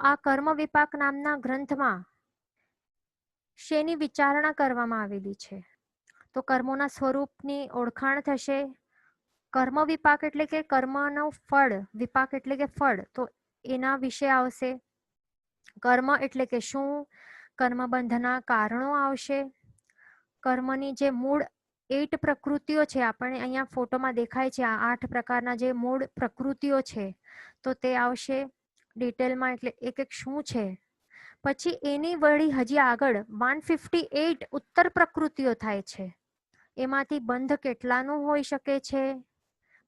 આ કર્મ વિપાક નામના ગ્રંથમાં શેની વિચારણા કરવામાં આવેલી છે? તો કર્મોના સ્વરૂપની ઓળખાણ થશે. કર્મ વિપાક એટલે કે કર્મનો ફળ, વિપાક એટલે કે ફળ, તો એના વિશે આવશે. કર્મ એટલે કે શું, કર્મબંધના કારણો આવશે. કર્મની જે મૂળ 8 પ્રકૃતિઓ છે, આપણને અહીંયા ફોટોમાં દેખાય છે આ 8 પ્રકારના જે મૂળ પ્રકૃતિઓ છે, તો તે આવશે ડિટેલમાં. એટલે એક એક શું છે. પછી એની વળી હજી આગળ 158 ઉત્તર પ્રકૃતિઓ થાય છે. એમાંથી બંધ કેટલાનું હોઈ શકે છે.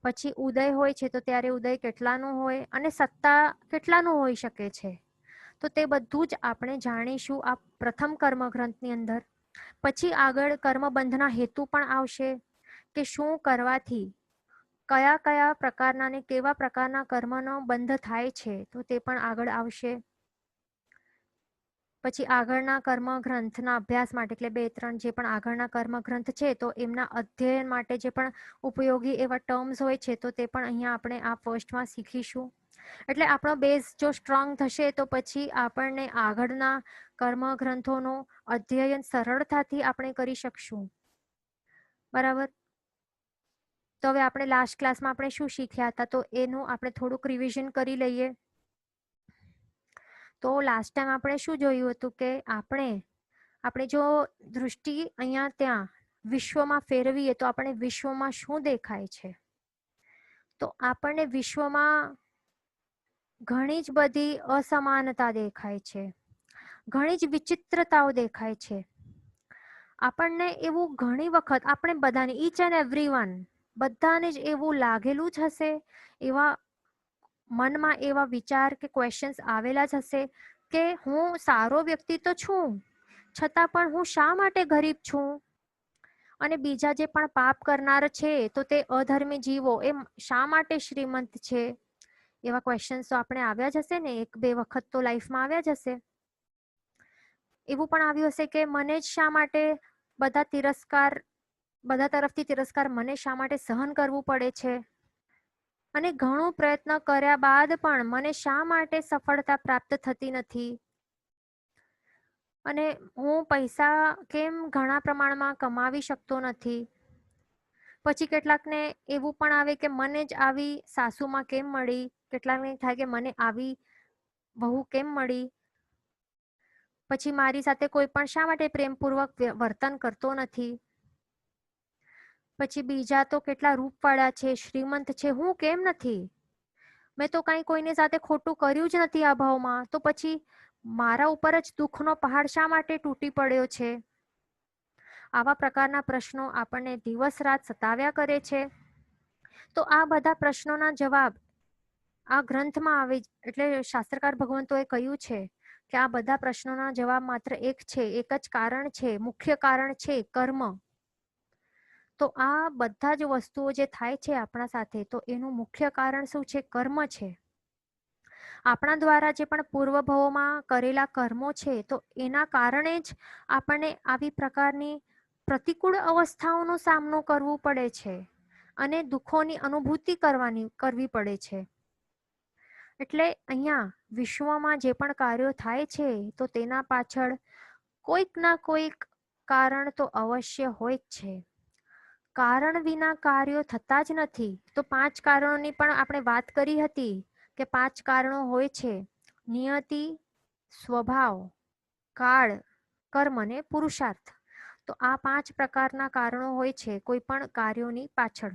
પછી ઉદય હોય છે તો ત્યારે ઉદય કેટલાનું હોય અને સત્તા કેટલાનું હોઈ શકે છે. તો તે બધું જ આપણે જાણીશું આ પ્રથમ કર્મગ્રંથની અંદર. પછી આગળ કર્મબંધના હેતુ પણ આવશે કે શું કરવાથી કયા કયા પ્રકારના ને કેવા પ્રકારના કર્મનો બંધ થાય છે, તો તે પણ આગળ આવશે. પછી આગળના કર્મગ્રંથના અભ્યાસ માટે એટલે 2-3 જે પણ આગળના કર્મગ્રંથ છે તો એમના અધ્યયન માટે જે પણ ઉપયોગી એવા ટર્મ્સ હોય છે તો તે પણ અહીંયા આપણે આ ફર્સ્ટમાં શીખીશું. એટલે આપણો બેઝ જો સ્ટ્રોંગ થશે તો પછી આપણને આગળના કર્મગ્રંથોનું અધ્યયન સરળતાથી આપણે કરી શકશું. બરાબર. તો હવે આપણે લાસ્ટ ક્લાસમાં આપણે શું શીખ્યા હતા તો એનું આપણે થોડુંક રિવિઝન કરી લઈએ. તો લાસ્ટ ટાઈમ આપણે શું જોયું હતું કે આપણે જો દૃષ્ટિ અહીંયા ત્યાં વિશ્વમાં ફેરવીએ તો આપણે વિશ્વમાં શું દેખાય છે? તો આપણને વિશ્વમાં ઘણી જ બધી અસમાનતા દેખાય છે, ઘણી જ વિચિત્રતાઓ દેખાય છે. આપણને એવું ઘણી વખત આપણે બધાને ઈચ એન્ડ એવરીવન બધાને જ એવું લાગેલું જ હશે, એવા મનમાં એવા વિચાર કે ક્વેશ્ચન્સ આવેલા જ હશે કે હું સારો વ્યક્તિ તો છું, છતાં પણ હું શા માટે ગરીબ છું? અને બીજા જે પણ પાપ કરનાર છે તો તે અધર્મી જીવો એ શા માટે શ્રીમંત છે? એવા ક્વેશ્ચન્સ તો આપણે આવ્યા જ હશે ને, 1-2 વખત તો લાઈફમાં આવ્યા જ હશે. એવું પણ આવ્યું હશે કે મને જ શા માટે બધા તરફથી તિરસ્કાર મને શા માટે સહન કરવું પડે છે? અને ઘણો પ્રયત્ન કર્યા બાદ પણ મને શા માટે સફળતા પ્રાપ્ત થતી નથી? અને હું પૈસા કેમ ઘણા પ્રમાણમાં કમાવી શકતો નથી? પછી કેટલાકને એવું પણ આવે કે મને જ આવી સાસુમાં કેમ મળી, કેટલાકને થાય કે મને આવી વહુ કેમ મળી? પછી મારી સાથે કોઈ પણ શા માટે પ્રેમપૂર્વક વર્તન કરતો નથી? પછી બીજા તો કેટલા રૂપવાળા છે, શ્રીમંત છે, હું કેમ નથી? મેં તો કાંઈ કોઈની સાથે ખોટું કર્યું જ નથી આ ભાવમાં, તો પછી મારા ઉપર જ દુઃખનો પહાડ શા માટે તૂટી પડ્યો છે? આવા પ્રકારના પ્રશ્નો આપણને દિવસ રાત સતાવ્યા કરે છે. તો આ બધા પ્રશ્નોના જવાબ આ ગ્રંથમાં આવે. એટલે શાસ્ત્રકાર ભગવંતોએ કહ્યું છે કે આ બધા પ્રશ્નોના જવાબ માત્ર એક છે, એક જ કારણ છે, મુખ્ય કારણ છે કર્મ. તો આ બધા જ વસ્તુઓ જે થાય છે આપણા સાથે, તો એનું મુખ્ય કારણ શું છે? કર્મ છે. આપણા દ્વારા જે પણ પૂર્વભવોમાં કરેલા કર્મો છે તો એના કારણે જ આપણને આવી પ્રકારની પ્રતિકૂળ અવસ્થાઓનો સામનો કરવો પડે છે અને દુઃખોની અનુભૂતિ કરવી પડે છે. એટલે અહીંયા વિશ્વમાં જે પણ કાર્યો થાય છે તો તેના પાછળ કોઈક ના કોઈક કારણ તો અવશ્ય હોય જ છે. કારણ વિના કાર્યો થતા જ નથી. તો 5 કારણોની પણ આપણે વાત કરી હતી કે 5 કારણો હોય છે: નિયતિ, સ્વભાવ, કાળ, કર્મ અને પુરુષાર્થ. તો આ 5 પ્રકારના કારણો હોય છે કોઈ પણ કાર્યોની પાછળ.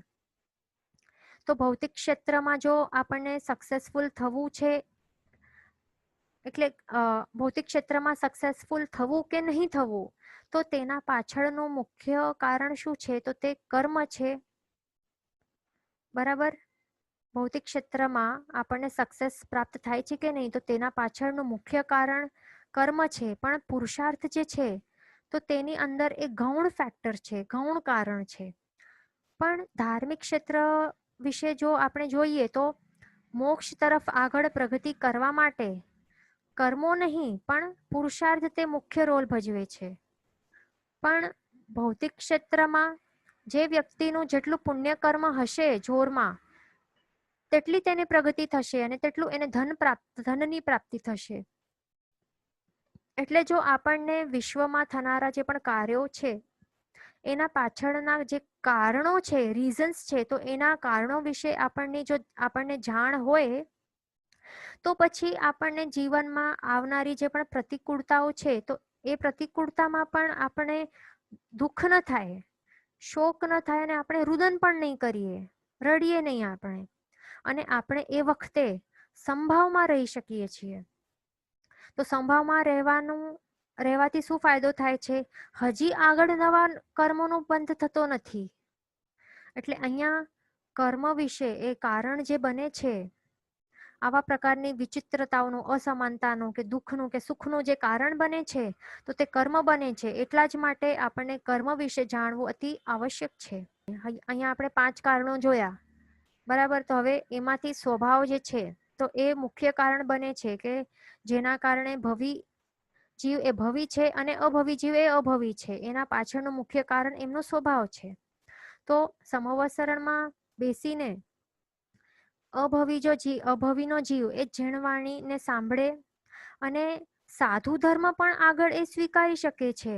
તો ભૌતિક ક્ષેત્રમાં જો આપણને સક્સેસફુલ થવું છે, એટલે ભૌતિક ક્ષેત્રમાં સક્સેસફુલ થવું કે નહીં થવું, તો તેના પાછળનું મુખ્ય કારણ શું છે? તો તે કર્મ છે. બરાબર. ભૌતિક ક્ષેત્રમાં આપણને સક્સેસ પ્રાપ્ત થાય છે કે નહીં, તો તેના પાછળનું મુખ્ય કારણ કર્મ છે. પણ પુરુષાર્થ જે છે તો તેની અંદર એક ગૌણ ફેક્ટર છે, ગૌણ કારણ છે. પણ ધાર્મિક ક્ષેત્ર વિશે જો આપણે જોઈએ તો મોક્ષ તરફ આગળ પ્રગતિ કરવા માટે કર્મો નહીં પણ પુરુષાર્થ તે મુખ્ય રોલ ભજવે છે. પણ ભૌતિક ક્ષેત્રમાં જે વ્યક્તિનું જેટલું પુણ્ય કર્મ હશે જોરમાં, તેટલી તેને પ્રગતિ થશે અને તેટલું એને ધનની પ્રાપ્તિ થશે. એટલે જો આપણને વિશ્વમાં થનારા જે પણ કાર્યો છે એના પાછળના જે કારણો છે, રીઝન્સ છે, તો એના કારણો વિશે આપણને જાણ હોય તો પછી આપણને જીવનમાં આવનારી જે પણ પ્રતિકૂળતાઓ છે તો એ પ્રતિકૂળતામાં પણ આપણે દુઃખ ન થાય, શોક ન થાય અને આપણે રુદન પણ નહીં કરીએ, રડીએ નહીં આપણે, અને આપણે એ વખતે સંભાવમાં રહી શકીએ છીએ. તો સંભાવમાં રહેવાથી શું ફાયદો થાય છે? હજી આગળ નવા કર્મોનો બંધ થતો નથી. એટલે અહીંયા કર્મ વિશે એ કારણ જે બને છે, આવા પ્રકારની વિચિત્રતાઓનું, અસમાનતાનું કે દુઃખનું કે સુખનું જે કારણ બને છે તો તે કર્મ બને છે. એટલા જ માટે આપણને કર્મ વિશે જાણવું અતિ આવશ્યક છે. અહીંયા આપણે 5 કારણો જોયા, બરાબર. તો હવે એમાંથી સ્વભાવ જે છે તો એ મુખ્ય કારણ બને છે કે જેના કારણે ભવી જીવ એ ભવી છે અને અભવી જીવ એ અભવી છે. એના પાછળનું મુખ્ય કારણ એમનો સ્વભાવ છે. તો સમવસરણમાં બેસીને અભવીનો જીવ એ ઝીણવાણી ને સાંભળે અને સાધુ ધર્મ પણ આગળ એ સ્વીકારી શકે છે.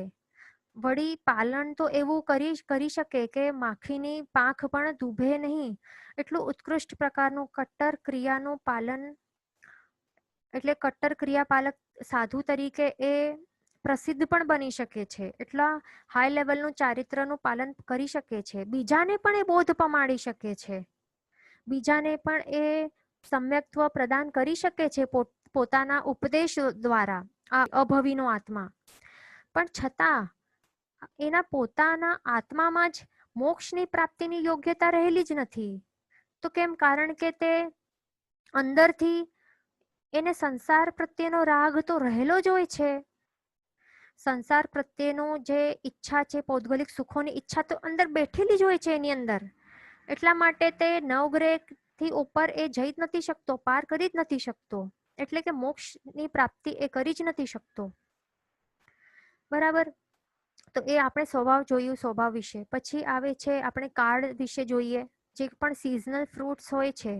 વળી પાલન તો એવું કરી શકે કે માખીની પાંખ પણ દુભે નહીં, એટલું ઉત્કૃષ્ટ પ્રકારનું કટ્ટર ક્રિયાનું પાલન, એટલે કટ્ટર ક્રિયાપાલક સાધુ તરીકે એ પ્રસિદ્ધ પણ બની શકે છે. એટલા હાઈ લેવલનું ચારિત્રનું પાલન કરી શકે છે. બીજાને પણ એ બોધ પમાડી શકે છે, બીજાને પણ એ સમ્યક્ત્વ પ્રદાન કરી શકે છે પોતાના ઉપદેશ દ્વારા, આ અભવીનો આત્મા. પણ છતાં એના પોતાના આત્મામાં જ મોક્ષની પ્રાપ્તિની યોગ્યતા રહેલી જ નથી. તો કેમ? કારણ કે તે અંદરથી એને સંસાર પ્રત્યેનો રાગ તો રહેલો જ હોય છે. સંસાર પ્રત્યેનો જે ઈચ્છા છે, પૌદ્ગલિક સુખોની ઈચ્છા તો અંદર બેઠેલી જ હોય છે એની અંદર. એટલા માટે તે નવગ્રહ થી ઉપર એ જઈ જ નથી શકતો, પાર કરી જ નથી શકતો. એટલે કે મોક્ષની પ્રાપ્તિ એ કરી જ નથી શકતો, બરાબર. તો એ આપણે સ્વભાવ જોયું, સ્વભાવ વિશે. પછી આવે છે આપણે કાળ વિશે જોઈએ. જે પણ સિઝનલ ફ્રૂટ્સ હોય છે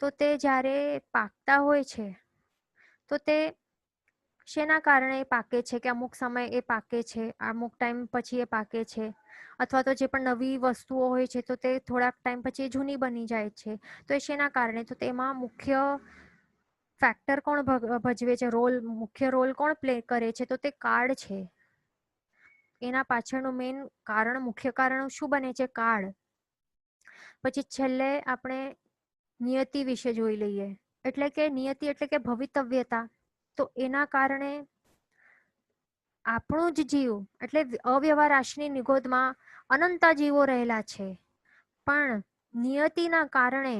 તો તે જ્યારે પાકતા હોય છે તો તે શેના કારણે પાકે છે? કે અમુક સમય એ પાકે છે, અમુક ટાઈમ પછી એ પાકે છે, અથવા તો જે પણ નવી વસ્તુઓ હોય છે તો તે થોડાક ટાઈમ પછી જૂની બની જાય છે. તો એ શેના કારણે? તો તેમાં મુખ્ય ફેક્ટર કોણ ભજવે છે? મુખ્ય રોલ કોણ પ્લે કરે છે? તો તે કાળ છે. એના પાછળનું મેઇન કારણ, મુખ્ય કારણ શું બને છે? કાળ. પછી છેલ્લે આપણે નિયતિ વિશે જોઈ લઈએ. એટલે કે નિયતિ એટલે કે ભવિતવ્યતા. તો એના કારણે આપણું જ જીવ, એટલે અવ્યવહાર રાશિની નિગોદમાં અનંત જીવો રહેલા છે, પણ નિયતિના કારણે,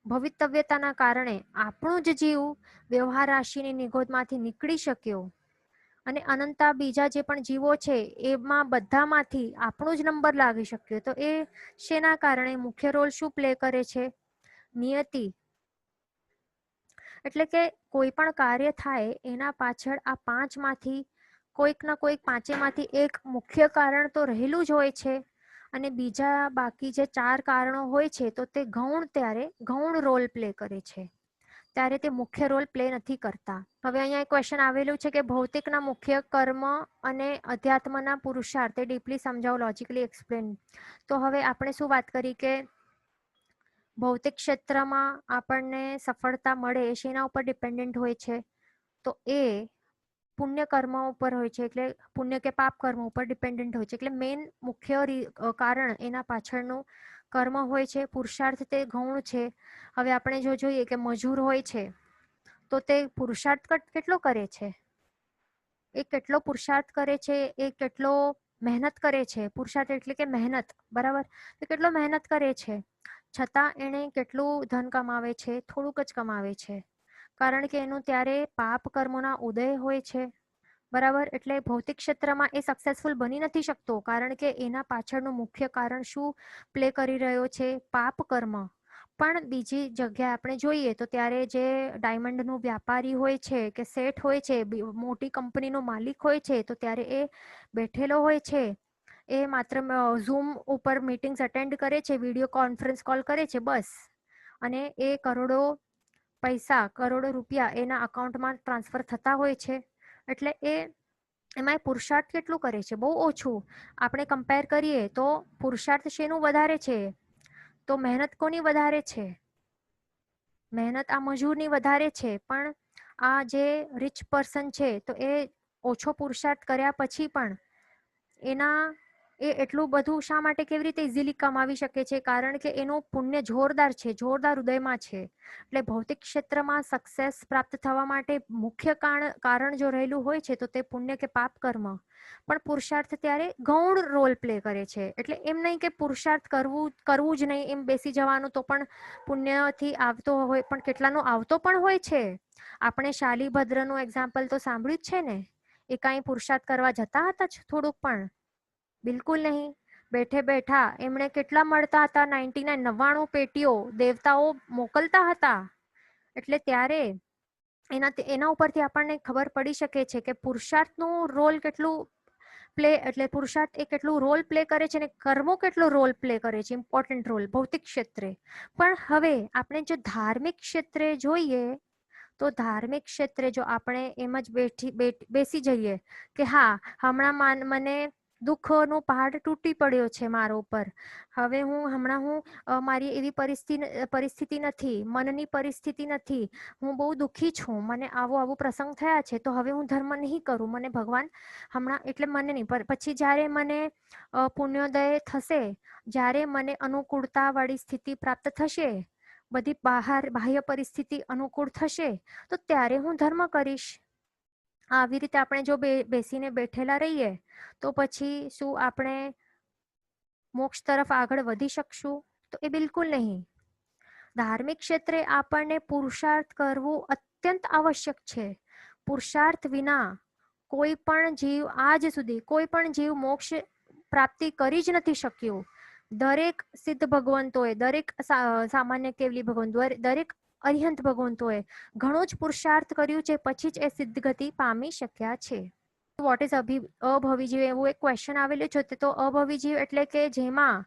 ભવિતવ્યતાના કારણે આપણું જ જીવ વ્યવહાર રાશિની નિગોદમાંથી નીકળી શક્યો અને અનંતા બીજા જે પણ જીવો છે એમાં બધામાંથી આપણો જ નંબર લાગી શક્યો. તો એ શેના કારણે? મુખ્ય રોલ શું પ્લે કરે છે? નિયતિ. એટલે કે કોઈ પણ કાર્ય થાય એના પાછળ આ 5 માંથી કોઈક ના કોઈક 5 માંથી એક મુખ્ય કારણ તો રહેલું જ હોય છે, અને બીજા બાકી જે 4 કારણો હોય છે તો તે ગૌણ રોલ પ્લે કરે છે, ત્યારે તે મુખ્ય રોલ પ્લે નથી કરતા. હવે અહીંયા એક ક્વેશ્ચન આવેલું છે કે ભૌતિકના મુખ્ય કર્મ અને અધ્યાત્મના પુરુષાર્થ તે ડીપલી સમજાવો, લોજિકલી એક્સપ્લેન. તો હવે આપણે શું વાત કરી કે ભૌતિક ક્ષેત્રમાં આપણને સફળતા મળે એ શેના ઉપર ડિપેન્ડન્ટ હોય છે? તો એ પુણ્ય કર્મ ઉપર હોય છે, એટલે પુણ્ય કે પાપ કર્મ ઉપર ડિપેન્ડન્ટ હોય છે. એટલે મેઇન મુખ્ય કારણ એના પાછળનું કર્મ હોય છે. પુરુષાર્થ તે ગૌણ છે. હવે આપણે જો જોઈએ કે મજૂર હોય છે તો તે પુરુષાર્થ કેટલો કરે છે? એ કેટલો પુરુષાર્થ કરે છે, એ કેટલો મહેનત કરે છે. પુરુષાર્થ એટલે કે મહેનત, બરાબર. તો કેટલો મહેનત કરે છે, છતાં એને કેટલું ધન કમાવે છે? થોડુંક જ કમાવે છે, કારણ કે એનું ત્યારે પાપ કર્મોના ઉદય હોય છે, બરાબર. એટલે ભૌતિક ક્ષેત્રમાં એ સક્સેસફુલ બની નથી શકતો, કારણ કે એના પાછળનું મુખ્ય કારણ શું પ્લે કરી રહ્યો છે? પાપ કર્મ. પણ બીજી જગ્યાએ આપણે જોઈએ તો ત્યારે જે ડાયમંડનું વ્યાપારી હોય છે કે શેઠ હોય છે, મોટી કંપનીનો માલિક હોય છે, તો ત્યારે એ બેઠેલો હોય છે, એ માત્ર ઝૂમ ઉપર મીટિંગ્સ અટેન્ડ કરે છે, વિડીયો કોન્ફરન્સ કોલ કરે છે, બસ. અને એ કરોડો પૈસા, કરોડો રૂપિયા એના અકાઉન્ટમાં ટ્રાન્સફર થતા હોય છે. એટલે એમાં પુરુષાર્થ કેટલું કરે છે? બહુ ઓછું. આપણે કમ્પેર કરીએ તો પુરુષાર્થ શેનું વધારે છે? તો મહેનત કોની વધારે છે? મહેનત આ મજૂરની વધારે છે. પણ આ જે રીચ પર્સન છે તો એ ઓછો પુરુષાર્થ કર્યા પછી પણ એ એટલું બધું શા માટે, કેવી રીતે ઇઝીલી કમાવી શકે છે? કારણ કે એનું પુણ્ય જોરદાર છે, જોરદાર હૃદયમાં છે. એટલે ભૌતિક ક્ષેત્રમાં સક્સેસ પ્રાપ્ત થવા માટે મુખ્ય કારણ જો રહેલું હોય છે તો તે પુણ્ય કે પાપ કર્મ. પણ પુરુષાર્થ ત્યારે ગૌણ રોલ પ્લે કરે છે. એટલે એમ નહીં કે પુરુષાર્થ કરવું જ નહીં, એમ બેસી જવાનું તો પણ પુણ્યથી આવતો હોય, પણ કેટલાનો આવતો પણ હોય છે. આપણે શાલીભદ્રનું એક્ઝામ્પલ તો સાંભળ્યું જ છે ને. એ કાંઈ પુરુષાર્થ કરવા જતા હતા થોડુંક પણ? બિલકુલ નહીં. બેઠે બેઠા એમણે કેટલા મળતા હતા? 99 પેટીઓ દેવતાઓ મોકલતા હતા. એટલે ત્યારે એના ઉપરથી આપણને ખબર પડી શકે છે કે પુરુષાર્થનું રોલ કેટલું એટલે પુરુષાર્થ એ કેટલું રોલ પ્લે કરે છે, અને કર્મો કેટલો રોલ પ્લે કરે છે, ઇમ્પોર્ટન્ટ રોલ ભૌતિક ક્ષેત્રે. પણ હવે આપણે જો ધાર્મિક ક્ષેત્રે જોઈએ તો ધાર્મિક ક્ષેત્રે જો આપણે એમ જ બેસી જઈએ કે હા, હમણાં મને દુઃખનો પહાડ તૂટી પડ્યો છે મારા ઉપર, હવે હું મારી એવી પરિસ્થિતિ નથી, મનની પરિસ્થિતિ નથી, હું બહુ દુઃખી છું, મને આવો પ્રસંગ થયા છે, તો હવે હું ધર્મ નહીં કરું, મને ભગવાન હમણાં એટલે મને નહીં. પછી જ્યારે મને પુણ્યોદય થશે, જ્યારે મને અનુકૂળતા વાળી સ્થિતિ પ્રાપ્ત થશે, બધી બાહ્ય પરિસ્થિતિ અનુકૂળ થશે, તો ત્યારે હું ધર્મ કરીશ. આવી રીતે આપણે જો બેસીને બેઠેલા રહીએ તો પછી શું આપણે મોક્ષ તરફ આગળ વધી શકશું? તો એ બિલકુલ નહીં. ધાર્મિક ક્ષેત્રે આપણને પુરુષાર્થ કરવું અત્યંત આવશ્યક છે. પુરુષાર્થ વિના કોઈ પણ જીવ આજ સુધી કોઈ પણ જીવ મોક્ષ પ્રાપ્તિ કરી જ નથી શક્યું. દરેક સિદ્ધ ભગવંતોએ, દરેક સામાન્ય કેવલી ભગવંતો, દરેક અરિહંત ભગવંતોએ ઘણો જ પુરુષાર્થ કર્યું છે, પછી જ એ સિદ્ધગતિ પામી શક્યા છે. વોટ ઇઝ અભવી જીવ? એવું એક ક્વેશ્ચન આવેલું છે. તો અભવી જીવ એટલે કે જેમાં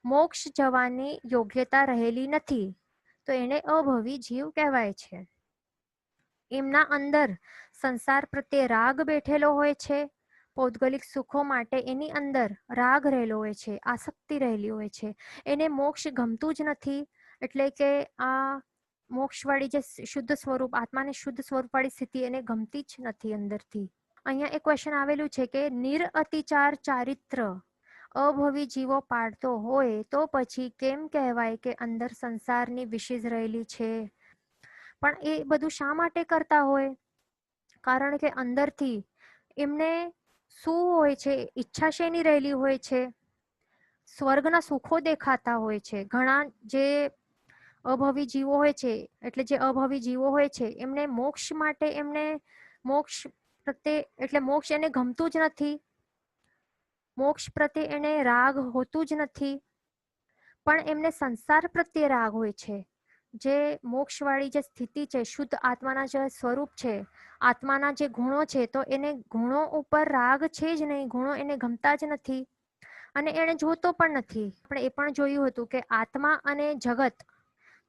મોક્ષ જવાની યોગ્યતા રહેલી નથી, તો એને અભવી જીવ કહેવાય છે. એમના અંદર સંસાર પ્રત્યે રાગ બેઠેલો હોય છે. પૌદ્ગલિક સુખો માટે એની અંદર રાગ રહેલો હોય છે, આસક્તિ રહેલી હોય છે. એને મોક્ષ ગમતું જ નથી. એટલે કે આ મોક્ષવાળી જે શુદ્ધ સ્વરૂપ, આત્માને શુદ્ધ સ્વરૂપવાળી સ્થિતિ એને ગમતી જ નથી અંદરથી. અહીંયા એક ક્વેશ્ચન આવેલું છે કે નિરઅતિચાર ચારિત્ર અભવી જીવો પાડતો હોય તો પછી કેમ કહેવાય કે અંદર સંસારની વિશેષ રહેલી છે? પણ એ બધું શા માટે કરતા હોય? કારણ કે અંદરથી એમને શું હોય છે? ઈચ્છા શેની રહેલી હોય છે? સ્વર્ગના સુખો દેખાતા હોય છે. ઘણા જે અભવી જીવો હોય છે, એટલે જે અભવી જીવો હોય છે, એમને મોક્ષ માટે મોક્ષ પ્રત્યે એટલે મોક્ષ એને ગમતું જ નથી. મોક્ષ પ્રત્યે એને રાગ હોતું જ નથી. પણ એમને સંસાર પ્રત્યે રાગ હોય છે. જે મોક્ષવાળી જે સ્થિતિ છે, શુદ્ધ આત્માના જે સ્વરૂપ છે, આત્માના જે ગુણો છે, તો એને ગુણો ઉપર રાગ છે જ નહીં. ગુણો એને ગમતા જ નથી અને એને જોતો પણ નથી. આપણે એ પણ જોયું હતું કે આત્મા અને જગત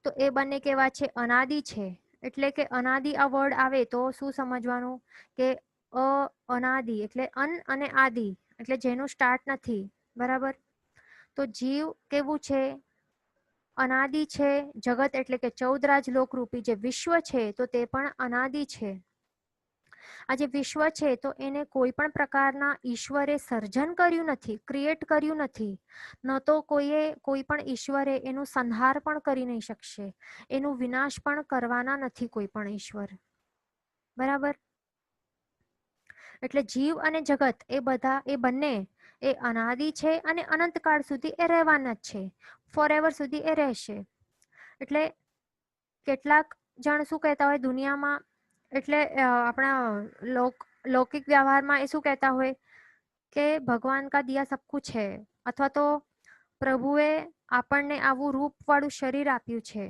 તો એ બંને કેવા છે? અનાદિ છે. એટલે કે અનાદિ આ વર્ડ આવે તો શું સમજવાનું કે અનાદિ એટલે અન અને આદિ એટલે જેનું સ્ટાર્ટ નથી. બરાબર? તો જીવ કેવું છે? અનાદિ છે. જગત એટલે કે 14 રાજ લોકરૂપી જે વિશ્વ છે તો તે પણ અનાદિ છે. આ જે વિશ્વ છે તો એને કોઈ પણ પ્રકારના ઈશ્વરે સર્જન કર્યું નથી, ક્રિએટ કર્યું નથી. ન તો કોઈ પણ ઈશ્વરે એનું સંહાર પણ કરી નહીં શકશે, એનું વિનાશ પણ કરવાના નથી કોઈ પણ ઈશ્વર. બરાબર? એટલે જીવ અને જગત એ બંને એ અનાદિ છે અને અનંતકાળ સુધી એ રહેવાના જ છે. ફોરએવર સુધી એ રહેશે. એટલે કેટલાક જણ શું કહેતા હોય દુનિયામાં, એટલે આપણા લૌકિક વ્યવહારમાં એ શું કહેતા હોય કે ભગવાન કા દિયા સબ કુછ है, અથવા તો પ્રભુએ આપણને આવું રૂપવાળું શરીર આપ્યું છે,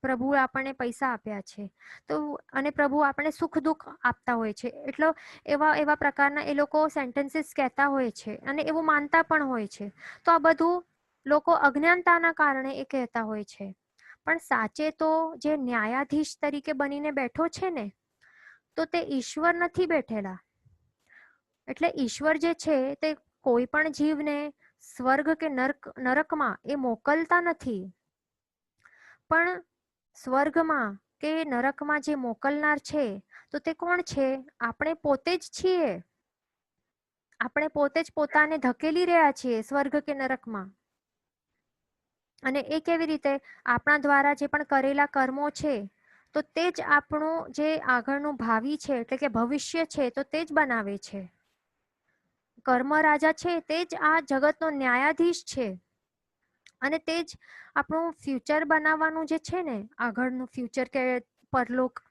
પ્રભુએ આપણને પૈસા આપ્યા છે, તો અને પ્રભુ આપણને સુખ દુઃખ આપતા હોય છે. એટલે એવા પ્રકારના એ લોકો સેન્ટેન્સીસ કહેતા હોય છે અને એવું માનતા પણ હોય છે. તો આ બધું લોકો અજ્ઞાનતાના કારણે એ કહેતા હોય છે. પણ સાચે તો જે ન્યાયાધીશ તરીકે બનીને બેઠો છે ને, તો તે ઈશ્વર નથી બેઠેલા. એટલે ઈશ્વર જે છે તે કોઈ પણ જીવને સ્વર્ગ કે નરકમાં એ મોકલતા નથી, પણ સ્વર્ગમાં કે નરકમાં જે મોકલનાર છે તો તે કોણ છે? આપણે પોતે જ છીએ. આપણે પોતે જ પોતાને ધકેલી રહ્યા છીએ સ્વર્ગ કે નરકમાં. અને એ કેવી રીતે? આપણા દ્વારા જે પણ કરેલા કર્મો છે તો તે જ આપણું જે આગળનું ભાવિ છે એટલે કે ભવિષ્ય છે તો તે જ બનાવે છે. કર્મ રાજા છે તે જ આ જગતનો ન્યાયાધીશ છે, અને તે જ આપણું ફ્યુચર બનાવવાનું જે છે ને, આગળનું ફ્યુચર કે પરલોક,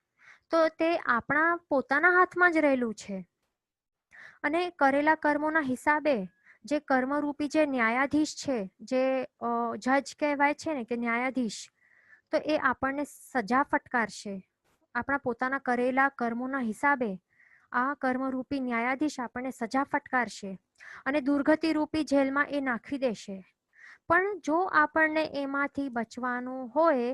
તો તે આપણા પોતાના હાથમાં જ રહેલું છે. અને કરેલા કર્મોના હિસાબે જે કર્મરૂપી જે ન્યાયાધીશ છે, જે જજ કહેવાય છે ને કે ન્યાયાધીશ, તો એ આપણને સજા ફટકારશે. આપણા પોતાના કરેલા કર્મોના હિસાબે આ કર્મરૂપી ન્યાયાધીશ આપણને સજા ફટકારશે અને દુર્ગતિ રૂપી જેલમાં એ નાખી દેશે. પણ જો આપણને એમાંથી બચવાનું હોય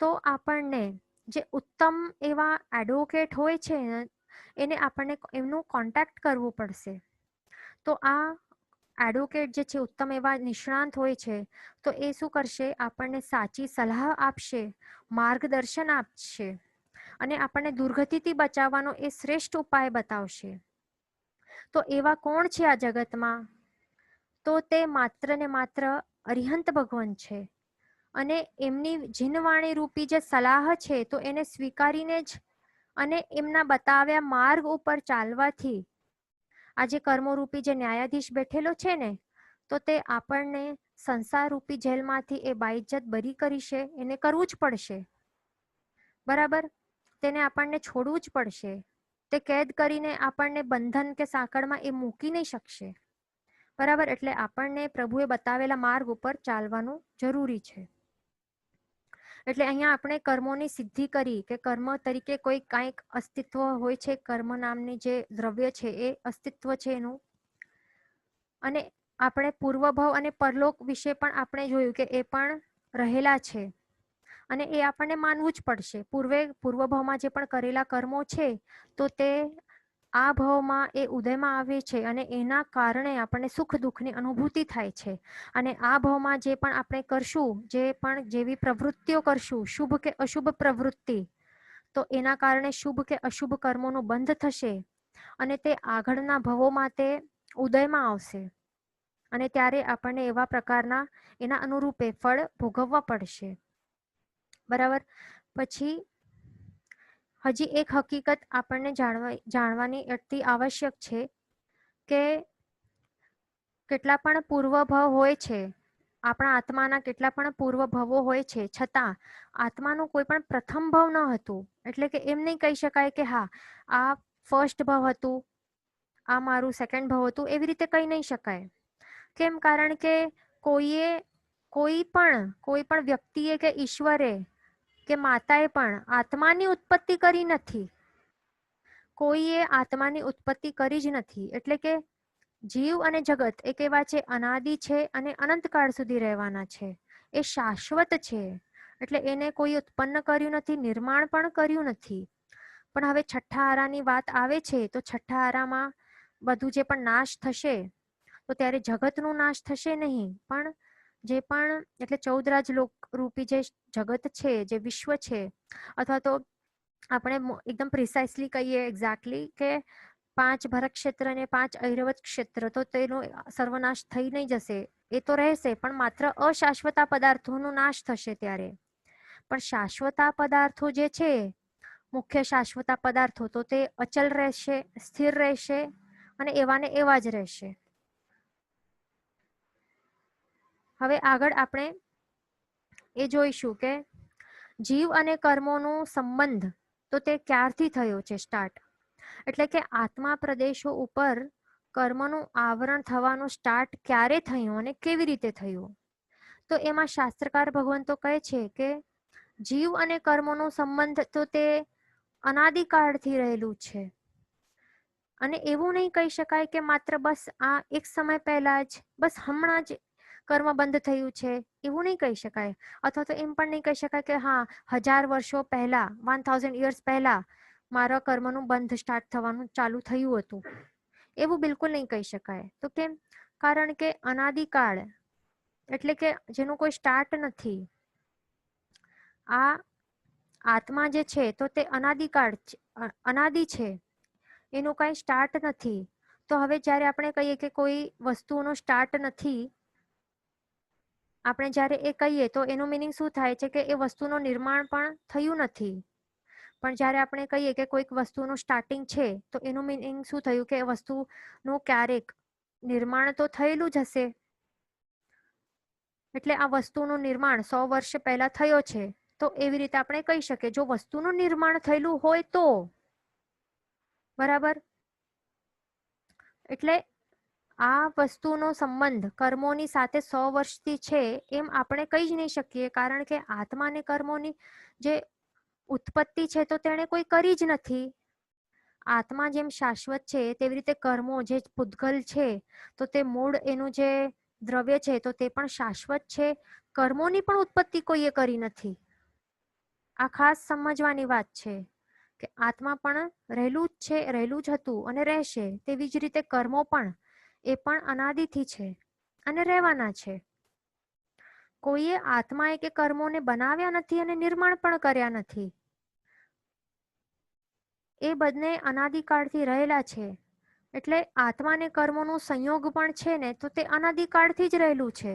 તો આપણને જે ઉત્તમ એવા એડવોકેટ હોય છે એને આપણને એમનું કોન્ટેક્ટ કરવું પડશે. તો આ એડવોકેટ જે છે, ઉત્તમ એવા નિષ્ણાંત હોય છે, તો એ શું કરશે? આપણને સાચી સલાહ આપશે, માર્ગદર્શન આપશે અને આપણને દુર્ગતિથી બચાવવાનો એ શ્રેષ્ઠ ઉપાય બતાવશે. તો એવા કોણ છે આ જગતમાં? તો તે માત્ર ને માત્ર અરિહંત ભગવાન છે. અને એમની જીનવાણી રૂપી જે સલાહ છે તો એને સ્વીકારીને જ અને એમના બતાવ્યા માર્ગ ઉપર ચાલવાથી આ જે કર્મોરૂપી જે ન્યાયાધીશ બેઠેલો છે ને, તો તે આપણને સંસારરૂપી જેલમાંથી એ બાઇજ્જત બરી કરી છે. એને કરવું જ પડશે, બરાબર? તેને આપણને છોડવું જ પડશે. તે કેદ કરીને આપણને બંધન કે સાંકળમાં એ મૂકી નહીં શકશે, બરાબર? એટલે આપણને પ્રભુએ બતાવેલા માર્ગ ઉપર ચાલવાનું જરૂરી છે. એટલે અહીંયા આપણે કર્મોની સિદ્ધિ કરી કે કર્મ તરીકે કોઈ કાંઈક અસ્તિત્વ હોય છે, કર્મ નામની જે દ્રવ્ય છે એ અસ્તિત્વ છે એનું. અને આપણે પૂર્વભવ અને પરલોક વિશે પણ આપણે જોયું કે એ પણ રહેલા છે અને એ આપણને માનવું જ પડશે. પૂર્વભવમાં જે પણ કરેલા કર્મો છે તો તે આ ભાવમાં એ ઉદયમાં આવે છે અને એના કારણે આપણને સુખ દુઃખની અનુભૂતિ થાય છે. અને આ ભાવમાં જે પણ આપણે કરશું, જે પણ જેવી પ્રવૃત્તિઓ કરશું, શુભ કે અશુભ પ્રવૃત્તિ, તો એના કારણે શુભ કે અશુભ કર્મોનો બંધ થશે અને તે આગળના ભવોમાં તે ઉદયમાં આવશે. અને ત્યારે આપણને એવા પ્રકારના એના અનુરૂપે ફળ ભોગવવા પડશે, બરાબર? પછી હજી એક હકીકત આપણને જાણવાની અતિ આવશ્યક છે કે કેટલા પણ પૂર્વભવ હોય છે, આપણા આત્માના કેટલા પણ પૂર્વભવો હોય છે, છતાં આત્માનું કોઈ પણ પ્રથમ ભવ ન હતું. એટલે કે એમ નહીં કહી શકાય કે હા આ ફર્સ્ટ ભવ હતું, આ મારું સેકન્ડ ભવ હતું, એવી રીતે કહી નહીં શકાય. કેમ? કારણ કે કોઈ પણ વ્યક્તિએ કે ઈશ્વરે કે માતાએ પણ આત્માની ઉત્પત્તિ કરી નથી. કોઈએ આત્માની ઉત્પત્તિ કરી જ નથી. એટલે કે જીવ અને જગત એ કેવા છે? અનાદિ છે અને અનંતકાળ સુધી રહેવાના છે. એ શાશ્વત છે. એટલે એને કોઈ ઉત્પન્ન કર્યું નથી, નિર્માણ પણ કર્યું નથી. પણ હવે છઠ્ઠા આરાની વાત આવે છે તો છઠ્ઠા આરામાં બધું જે પણ નાશ થશે તો ત્યારે જગતનું નાશ થશે નહીં, પણ જે પણ એટલે 14 રાજલોક રૂપી જે જગત છે, જે વિશ્વ છે, અથવા તો આપણે એકદમ પ્રિસાઇસલી કહીએ એક્ઝેક્ટલી કે 5 ભરત ક્ષેત્ર અને 5 ઐરવત ક્ષેત્ર, તો તેનો સર્વનાશ થઈ નહીં જશે. એ તો રહેશે, પણ માત્ર અશાશ્વતા પદાર્થોનો નાશ થશે ત્યારે. પણ શાશ્વતા પદાર્થો જે છે, મુખ્ય શાશ્વતા પદાર્થો, તો તે અચલ રહેશે, સ્થિર રહેશે અને એવા ને એવા જ રહેશે. હવે આગળ આપણે એ જોઈશું કે જીવ અને કર્મોનો સંબંધ તો તે ક્યારથી થયો છે સ્ટાર્ટ. એટલે કે આત્મા પ્રદેશો ઉપર કર્મનું આવરણ થવાનું સ્ટાર્ટ ક્યારે થયું અને કેવી રીતે થયું? તો એમાં શાસ્ત્રકાર ભગવંતો કહે છે કે જીવ અને કર્મોનો સંબંધ તો તે અનાદિકાળથી રહેલું છે. અને એવું નહીં કહી શકાય કે માત્ર બસ આ એક સમય પહેલા જ, બસ હમણાં જ કર્મ બંધ થયું છે એવું નહીં કહી શકાય. અથવા તો એમ પણ નહીં કહી શકાય કે હા 1000 વર્ષો પહેલા 1000 years પહેલા મારા કર્મનું બંધ સ્ટાર્ટ થવાનું ચાલુ થયું હતું, એવું બિલકુલ નહીં કહી શકાય. તો કેમ? કારણ કે અનાદિકાળ એટલે કે જેનું કોઈ સ્ટાર્ટ નથી. આ આત્મા જે છે તો તે અનાદિકાળ અનાદિ છે, એનું કઈ સ્ટાર્ટ નથી. તો હવે જ્યારે આપણે કહીએ કે કોઈ વસ્તુનો સ્ટાર્ટ નથી, આપણે જ્યારે એ કહીએ તો એનું મિનિંગ શું થાય છે કે એ વસ્તુનું નિર્માણ પણ થયું નથી. પણ જ્યારે આપણે કહીએ કે કોઈક વસ્તુનું સ્ટાર્ટિંગ છે તો એનું મિનિંગ શું થયું કે એ વસ્તુનું ક્યારેક નિર્માણ તો થયેલું જ હશે. એટલે આ વસ્તુનું નિર્માણ 100 વર્ષ પહેલા થયો છે, તો એવી રીતે આપણે કહી શકીએ જો વસ્તુનું નિર્માણ થયેલું હોય તો. બરાબર? એટલે આ વસ્તુનો સંબંધ કર્મોની સાથે 100 વર્ષથી છે એમ આપણે કહી જ નહીં શકીએ, કારણ કે આત્મા અને કર્મોની જે ઉત્પત્તિ છે તો તેણે કોઈ કરી જ નથી. આત્મા જેમ શાશ્વત છે તેવી રીતે કર્મો જે પૂતગલ છે તો તે મૂળ એનું જે દ્રવ્ય છે તો તે પણ શાશ્વત છે. કર્મોની પણ ઉત્પત્તિ કોઈએ કરી નથી. આ ખાસ સમજવાની વાત છે કે આત્મા પણ રહેલું જ છે, રહેલું જ હતું અને રહેશે. તેવી જ રીતે કર્મો પણ એ પણ અનાદિથી છે અને રહેવાના છે. કોઈએ આત્માએ કે કર્મોને બનાવ્યા નથી અને નિર્માણ પણ કર્યા નથી. એ બંને અનાદિકાળથી રહેલા છે. એટલે આત્મા અને કર્મોનું સંયોગ પણ છે ને તો તે અનાદિકાળથી જ રહેલું છે.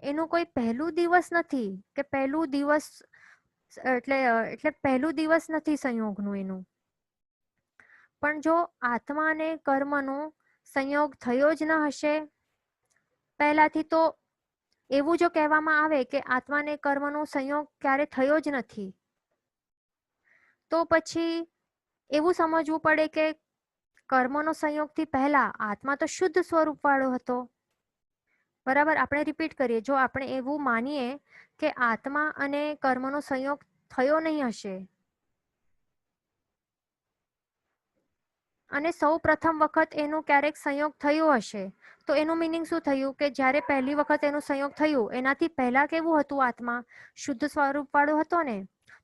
એનું કોઈ પહેલું દિવસ નથી કે પહેલું દિવસ એટલે પહેલું દિવસ નથી સંયોગનું એનું. પણ જો આત્મા અને કર્મનો સંયોગ થયો જ ન હશે પહેલાથી, તો એવું જો કહેવામાં આવે કે આત્મા અને કર્મનો સંયોગ ક્યારે થયો જ નથી, તો પછી એવું સમજવું પડે કે કર્મનો સંયોગથી પહેલા આત્મા તો શુદ્ધ સ્વરૂપ વાળો હતો. બરાબર? આપણે રિપીટ કરીએ, જો આપણે એવું માનીએ કે આત્મા અને કર્મનો સંયોગ થયો નહીં હશે અને સૌ પ્રથમ વખત એનું ક્યારેક સંયોગ થયો હશે, તો એનું મિનિંગ શું થયું કે જ્યારે પહેલી વખત એનું સંયોગ થયું એનાથી પહેલા કેવું હતું? આત્મા શુદ્ધ સ્વરૂપ વાળો હતો ને.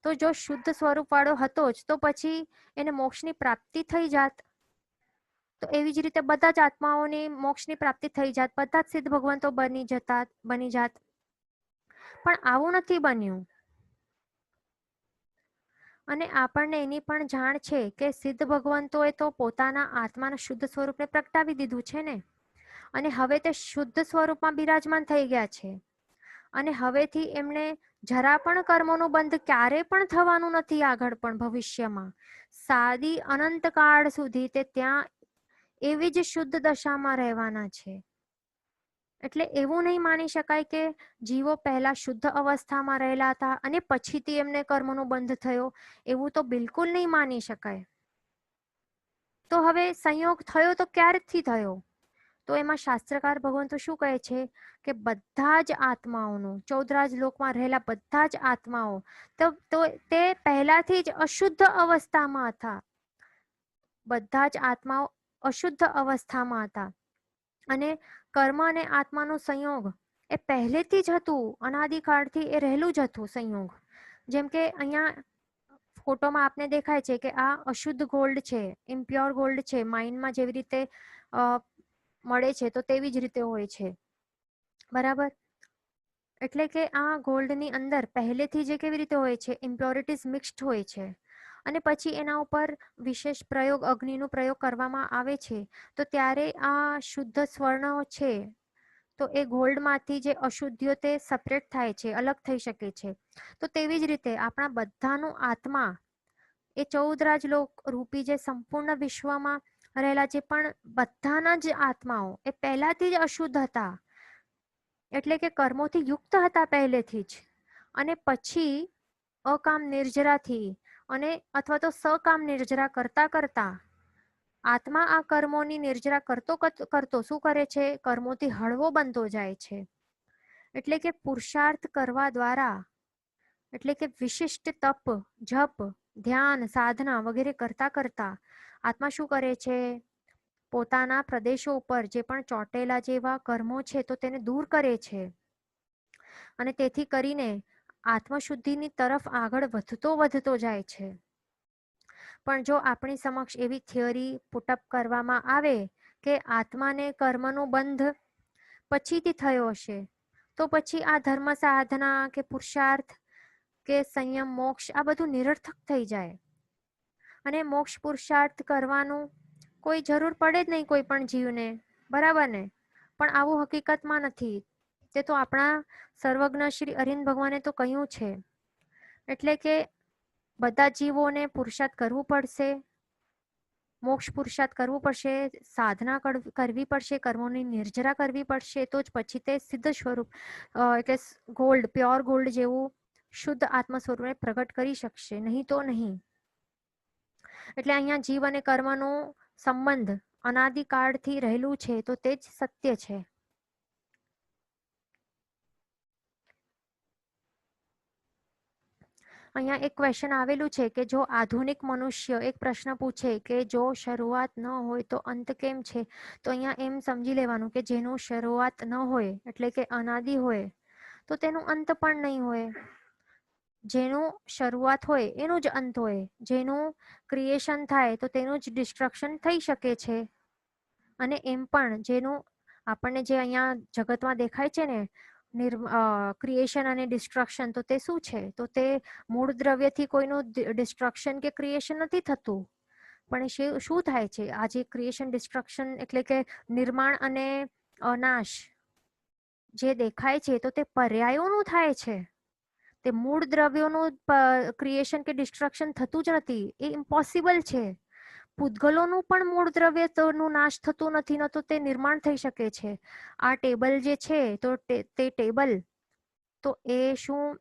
તો જો શુદ્ધ સ્વરૂપ વાળો હતો જ તો પછી એને મોક્ષની પ્રાપ્તિ થઈ જાત. તો એવી જ રીતે બધા જ આત્માઓની મોક્ષની પ્રાપ્તિ થઈ જાત, બધા જ સિદ્ધ ભગવંતો બની જાત. પણ આવું નથી બન્યું. અને આપણને એની પણ જાણ છે કે સિદ્ધ ભગવંતોએ તો પોતાના આત્માના શુદ્ધ સ્વરૂપને પ્રગટાવી દીધું છે ને. અને હવે તે શુદ્ધ સ્વરૂપમાં બિરાજમાન થઈ ગયા છે. અને હવેથી એમને જરા પણ કર્મોનું બંધ ક્યારે પણ થવાનું નથી. આગળ પણ ભવિષ્યમાં સાદી અનંત કાળ સુધી તે ત્યાં એવી જ શુદ્ધ દશામાં રહેવાના છે. એટલે એવું નહીં માની શકાય કે જીવો પહેલા શુદ્ધ અવસ્થામાં રહેલા હતા અને પછીથી એમને કર્મનો બંધ થયો. એવું તો બિલકુલ નહીં માની શકાય. તો હવે સંયોગ થયો તો ક્યારથી થયો? તો એમાં શાસ્ત્રકાર ભગવંતો શું કહે છે કે બધા જ આત્માઓનું 14 લોકમાં રહેલા બધા જ આત્માઓ તો તે પહેલાથી જ અશુદ્ધ અવસ્થામાં હતા. બધા જ આત્માઓ અશુદ્ધ અવસ્થામાં હતા અને કર્મ અને આત્માનો સંયોગ એ પહેલેથી જ હતું. અનાદિકાળથી એ રહેલું જ હતું સંયોગ. જેમ કે અહીંયા ફોટોમાં આપને દેખાય છે કે આ અશુદ્ધ ગોલ્ડ છે, ઇમ્પ્યોર ગોલ્ડ છે. માઇનમાં જેવી રીતે મળે છે તો તેવી જ રીતે હોય છે. બરાબર? એટલે કે આ ગોલ્ડની અંદર પહેલેથી જે કેવી રીતે હોય છે, ઇમ્પ્યોરિટીઝ મિક્સ્ડ હોય છે. અને પછી એના ઉપર વિશેષ પ્રયોગ, અગ્નિનો પ્રયોગ કરવામાં આવે છે તો ત્યારે આ શુદ્ધ સ્વર્ણ છે તો એ ગોલ્ડમાંથી જે અશુદ્ધિઓ તે સેપરેટ થાય છે, અલગ થઈ શકે છે. તો તેવી જ રીતે આપણા બધાનો આત્મા એ 14 લોક રૂપી જે સંપૂર્ણ વિશ્વમાં રહેલા જે પણ બધાના જ આત્માઓ એ પહેલાથી જ અશુદ્ધ હતા. એટલે કે કર્મોથી યુક્ત હતા પહેલેથી જ. અને પછી અકામ નિર્જરાથી અને અથવા તો સકામ નિર્જરા કરતા કરતા આત્મા આ કર્મોની નિર્જરા કરતો શું કરે છે? કર્મોથી હળવો બનતો જાય છે. એટલે કે પુરુષાર્થ કરવા દ્વારા, એટલે કે વિશિષ્ટ તપ, જપ, ધ્યાન, સાધના વગેરે કરતા કરતા આત્મા શું કરે છે? પોતાના પ્રદેશો ઉપર જે પણ ચોટેલા જેવા કર્મો છે તો તેને દૂર કરે છે. અને તેથી કરીને આત્મશુદ્ધિની તરફ આગળ વધતો જાય છે. પણ જો આપણી સમક્ષ એવી થિયરી પુટઅપ કરવામાં આવે કે આત્માને કર્મનો બંધ પછીથી થયો હશે, તો પછી આ ધર્મ સાધના કે પુરુષાર્થ કે સંયમ મોક્ષ આ બધું નિરર્થક થઈ જાય અને મોક્ષ પુરુષાર્થ કરવાનું કોઈ જરૂર પડે જ નહીં કોઈ પણ જીવને, બરાબર ને? પણ આવું હકીકતમાં નથી. તે તો આપણા સર્વજ્ઞ શ્રી અરવિંદ ભગવાને તો કહ્યું છે. એટલે કે બધા જીવોને પુરુષાર્થ કરવું પડશે, મોક્ષ પુરુષાર્થ કરવું પડશે, સાધના કરવી પડશે, કર્મોની નિર્જરા કરવી પડશે, તો જ પછી તે સિદ્ધ સ્વરૂપ એટલે ગોલ્ડ, પ્યોર ગોલ્ડ જેવું શુદ્ધ આત્મ સ્વરૂપને પ્રગટ કરી શકશે, નહીં તો નહીં. એટલે અહીંયા જીવ અને કર્મનો સંબંધ અનાદિકાળથી રહેલું છે, તો તે જ સત્ય છે. અહીંયા એક ક્વેશ્ચન આવેલું છે કે જો આધુનિક મનુષ્ય એક પ્રશ્ન પૂછે કે જો શરૂઆત ન હોય તો અંત કેમ છે, તો અહીંયા એમ સમજી લેવાનું કે જેનું શરૂઆત ન હોય એટલે કે અનાદિ હોય તો તેનું અંત પણ નહીં હોય. જેનું શરૂઆત હોય એનું જ અંત હોય. જેનું ક્રિએશન થાય તો તેનું જ ડિસ્ટ્રક્શન થઈ શકે છે. અને એમ પણ જેનું આપણને જે અહીંયા જગતમાં દેખાય છે ને ક્રિએશન અને ડિસ્ટ્રક્શન, તો તે શું છે? તો તે મૂળ દ્રવ્યથી કોઈનું ડિસ્ટ્રક્શન કે ક્રિએશન નથી થતું. પણ શું થાય છે? આ જે ક્રિએશન ડિસ્ટ્રક્શન એટલે કે નિર્માણ અને નાશ જે દેખાય છે તો તે પર્યાયોનું થાય છે. તે મૂળ દ્રવ્યોનું ક્રિએશન કે ડિસ્ટ્રક્શન થતું જ નથી. એ ઇમ્પોસિબલ છે. પૂતગલોનું પણ મૂળ દ્રવ્યનું નાશ થતું નથી, ન તો તે નિર્માણ થઈ શકે છે. આ ટેબલ જે છે તો તે ટેબલ તો એ શું,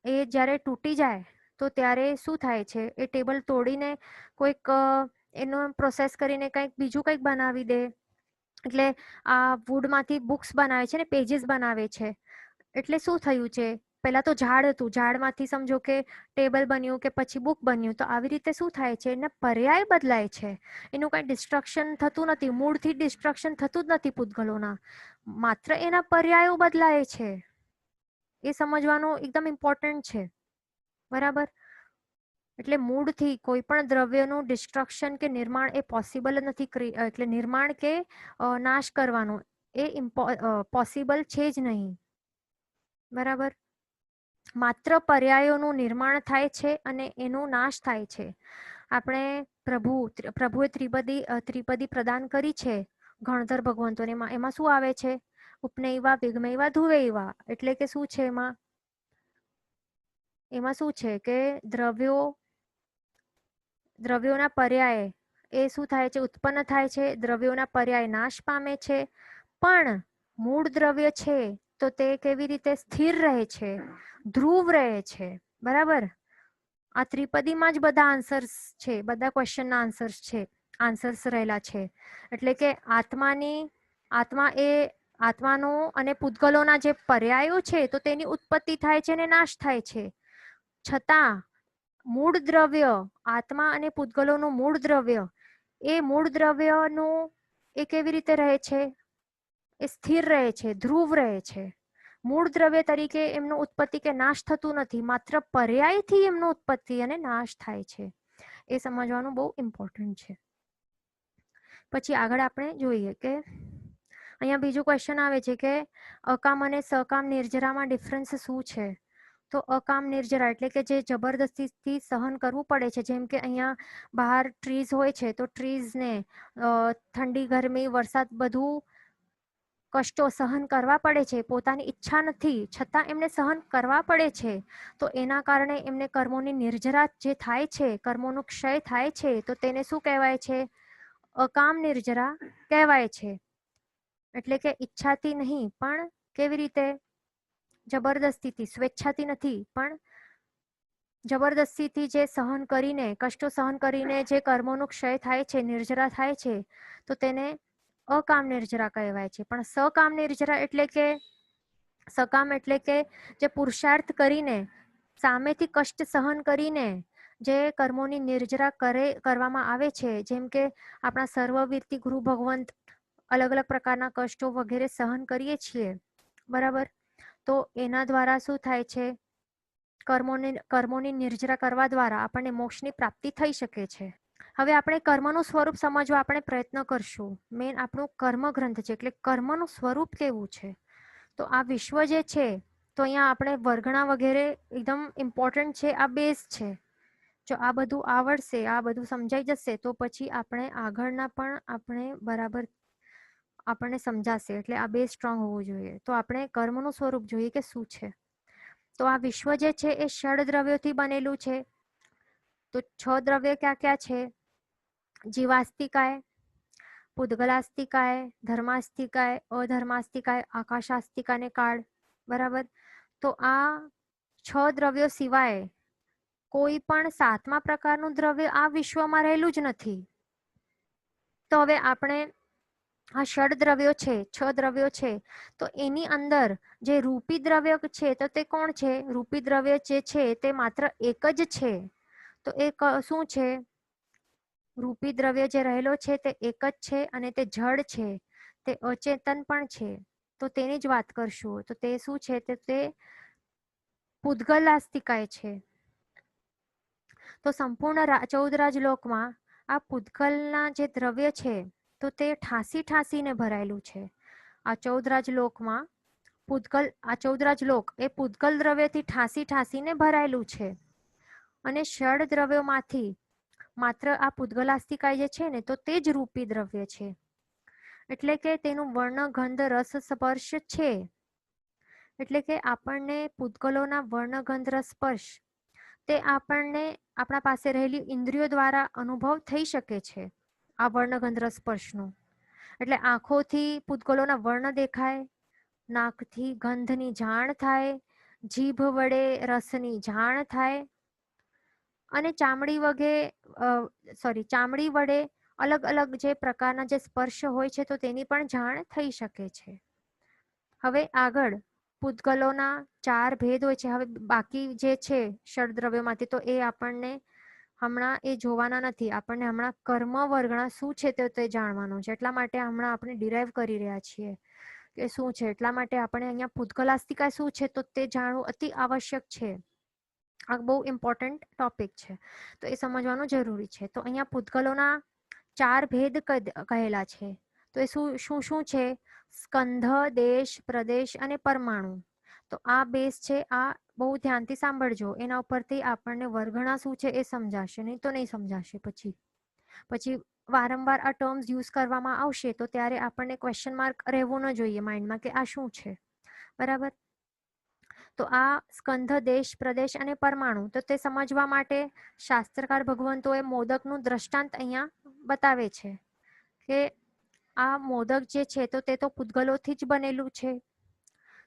એ જ્યારે તૂટી જાય તો ત્યારે શું થાય છે? એ ટેબલ તોડીને કોઈક એનો પ્રોસેસ કરીને કંઈક બીજું કંઈક બનાવી દે. એટલે આ વુડમાંથી બુક્સ બનાવે છે ને, પેજીસ બનાવે છે. એટલે શું થયું છે? પહેલા તો ઝાડ હતું, ઝાડમાંથી સમજો કે ટેબલ બન્યું કે પછી બુક બન્યું. તો આવી રીતે શું થાય છે? એના પર્યાય બદલાય છે. એનું કઈ ડિસ્ટ્રક્શન થતું નથી, મૂળથી ડિસ્ટ્રક્શન થતું જ નથી પૂતગલોના, માત્ર એના પર્યાયો બદલાય છે. એ સમજવાનું એકદમ ઇમ્પોર્ટન્ટ છે, બરાબર? એટલે મૂળથી કોઈ પણ દ્રવ્યનું ડિસ્ટ્રક્શન કે નિર્માણ એ પોસિબલ નથી. એટલે નિર્માણ કે નાશ કરવાનું એ પોસિબલ છે જ નહીં, બરાબર? માત્ર પર્યાયોનું નિર્માણ થાય છે અને એનું નાશ થાય છે. આપણે પ્રભુએ ત્રિપદી પ્રદાન કરી છે ગણધર ભગવંતોને. એમાં શું આવે છે? ઉપનયવા, વિગમયવા, ધુવૈવા. એટલે કે શું છે એમાં શું છે કે દ્રવ્યોના પર્યાય એ શું થાય છે? ઉત્પન્ન થાય છે. દ્રવ્યોના પર્યાય નાશ પામે છે. પણ મૂળ દ્રવ્ય છે તો તે કેવી રીતે સ્થિર રહે છે, ધ્રુવ રહે છે, બરાબર? આ ત્રિપદીમાં જ બધા આન્સર્સ છે, બધા ક્વેશ્ચનના આન્સર્સ રહેલા છે. એટલે કે આત્માનો અને પૂતગલોના જે પર્યાયો છે તો તેની ઉત્પત્તિ થાય છે અને નાશ થાય છે. છતાં મૂળ દ્રવ્ય, આત્મા અને પૂતગલોનું મૂળ દ્રવ્ય, એ મૂળ દ્રવ્યનું એ કેવી રીતે રહે છે? એ સ્થિર રહે છે, ધ્રુવ રહે છે. મૂળ દ્રવ્ય તરીકે એમનું ઉત્પત્તિ કે નાશ થતું નથી, માત્ર પર્યાયથી એમનું ઉત્પત્તિ અને નાશ થાય છે. એ સમજવાનું બહુ ઇમ્પોર્ટન્ટ છે. પછી આગળ આપણે જોઈએ કે અહીંયા બીજું ક્વેશ્ચન આવે છે કે અકામ અને સકામ નિર્જરામાં ડિફરન્સ શું છે? તો અકામ નિર્જરા એટલે કે જે જબરદસ્તીથી સહન કરવું પડે છે. જેમ કે અહીંયા બહાર ટ્રીઝ હોય છે તો ટ્રીઝને ઠંડી, ગરમી, વરસાદ બધું કષ્ટો સહન કરવા પડે છે. પોતાની ઈચ્છા નથી છતાં એમને સહન કરવા પડે છે. તો એના કારણે એમને કર્મોની નિર્જરા જે થાય છે, કર્મોનો ક્ષય થાય છે, તો તેને શું કહેવાય છે? અકામ નિર્જરા કહેવાય છે. એટલે કે ઈચ્છાથી નહીં, પણ કેવી રીતે? જબરદસ્તીથી, સ્વેચ્છાથી નથી, પણ જબરદસ્તીથી જે સહન કરીને, કષ્ટો સહન કરીને જે કર્મોનો ક્ષય થાય છે, નિર્જરા થાય છે, તો તેને અકામ નિર્જરા કહેવાય છે. પણ સકામ નિર્જરા એટલે કે સકામ એટલે કે જે પુરુષાર્થ કરીને, સામેથી કષ્ટ સહન કરીને જે કર્મોની નિર્જરા કરવામાં આવે છે. જેમ કે આપણા સર્વવીરથી ગુરુ ભગવંત અલગ અલગ પ્રકારના કષ્ટો વગેરે સહન કરીએ છીએ, બરાબર? તો એના દ્વારા શું થાય છે, કર્મોની નિર્જરા કરવા દ્વારા આપણને મોક્ષની પ્રાપ્તિ થઈ શકે છે. હવે આપણે કર્મનું સ્વરૂપ સમજવા આપણે પ્રયત્ન કરશું. મેન આપણું કર્મ ગ્રંથ છે, એટલે કર્મનું સ્વરૂપ કેવું છે. તો આ વિશ્વ જે છે, તો અહીંયા આપણે વર્ગણા વગેરે એકદમ ઇમ્પોર્ટન્ટ છે. આ બેઝ છે. જો આ બધું આવડશે, આ બધું સમજાઈ જશે, તો પછી આપણે આગળના પણ આપણે બરાબર આપણને સમજાશે. એટલે આ બેઝ સ્ટ્રોંગ હોવું જોઈએ. તો આપણે કર્મનું સ્વરૂપ જોઈએ કે શું છે. તો આ વિશ્વ જે છે એ ષડ દ્રવ્યોથી બનેલું છે. તો 6 દ્રવ્ય ક્યાં ક્યાં છે? જીવાસ્તિકાય, પૂદગલાસ્તિકાય, ધર્માસ્તિકાય, અધર્માસ્તિકાય, આકાશાસ્તિકા ને કાળ. બરાબર. તો આ 6 દ્રવ્યો સિવાય કોઈ પણ 7મા પ્રકારનું દ્રવ્ય આ વિશ્વમાં રહેલું જ નથી. તો હવે આપણે આ ષડ દ્રવ્યો છે, 6 દ્રવ્યો છે, તો એની અંદર જે રૂપી દ્રવ્ય છે, તો તે કોણ છે? રૂપી દ્રવ્ય જે છે તે માત્ર એક જ છે. તો એ શું છે? રૂપી દ્રવ્ય જે રહેલો છે તે એક જ છે અને તે જડ છે, તે અચેતન પણ છે. તો તેની જ વાત કરશું. તો તે શું છે? તે પૂદગલાસ્તિકાય છે. તો સંપૂર્ણ 14 રાજલોકમાં આ પૂદગલના જે દ્રવ્ય છે, તો તે ઠાસીને ભરાયેલું છે. આ 14 રાજલોકમાં પૂદગલ, આ 14 રાજલોક એ પૂદગલ દ્રવ્યથી ઠાસીને ભરાયેલું છે. અને ષડ દ્રવ્યોમાંથી માત્ર આ પૂદગલાસ્તિકાય જે છે ને, તો તે જ રૂપી દ્રવ્ય છે. એટલે કે તેનું વર્ણ, ગંધ, રસ, સ્પર્શ છે. એટલે કે આપણને પૂદગલોના વર્ણ, ગંધ, રસ, સ્પર્શ તે આપણને આપણા પાસે રહેલી ઇન્દ્રિયો દ્વારા અનુભવ થઈ શકે છે. આ વર્ણ, ગંધ, રસ, સ્પર્શનો એટલે આંખોથી પૂદગલોના વર્ણ દેખાય, નાકથી ગંધની જાણ થાય, જીભ વડે રસની જાણ થાય અને ચામડી વડે અલગ અલગ જે પ્રકારના જે સ્પર્શ હોય છે, તો તેની પણ જાણ થઈ શકે છે. હવે આગળ પૂદગલોના 4 ભેદ હોય છે. હવે બાકી જે છે ષડદ્રવ્યોમાંથી, તો એ આપણને હમણાં એ જોવાના નથી. આપણને હમણાં કર્મ વર્ગણા શું છે તે જાણવાનું છે. એટલા માટે હમણાં આપણે ડિરાઈવ કરી રહ્યા છીએ કે શું છે. એટલા માટે આપણે અહીંયા પૂદગલાસ્તિકા શું છે તો તે જાણવું અતિ આવશ્યક છે. આ બહુ ઇમ્પોર્ટન્ટ ટોપિક છે, તો એ સમજવાનું જરૂરી છે. તો અહીંયા પૂદગલોના 4 ભેદ કહેલા છે. તો એ શું છે? સ્કંધ, દેશ, પ્રદેશ અને પરમાણુ. તો આ બેઝ છે. આ બહુ ધ્યાનથી સાંભળજો. એના ઉપરથી આપણને વર્ગણા શું છે એ સમજાશે, નહીં તો નહીં સમજાશે. પછી વારંવાર આ ટર્મ્સ યુઝ કરવામાં આવશે તો ત્યારે આપણને ક્વેશ્ચન માર્ક રહેવું ન જોઈએ માઇન્ડમાં કે આ શું છે. બરાબર. તો આ સ્કંધ, દેશ, પ્રદેશ અને પરમાણુ, તો તે સમજવા માટે શાસ્ત્રકાર ભગવંતોએ મોદકનું દ્રષ્ટાંત અહીંયા બતાવે છે કે આ મોદક જે છે તો તે તો પૂદગલોથી જ બનેલું છે.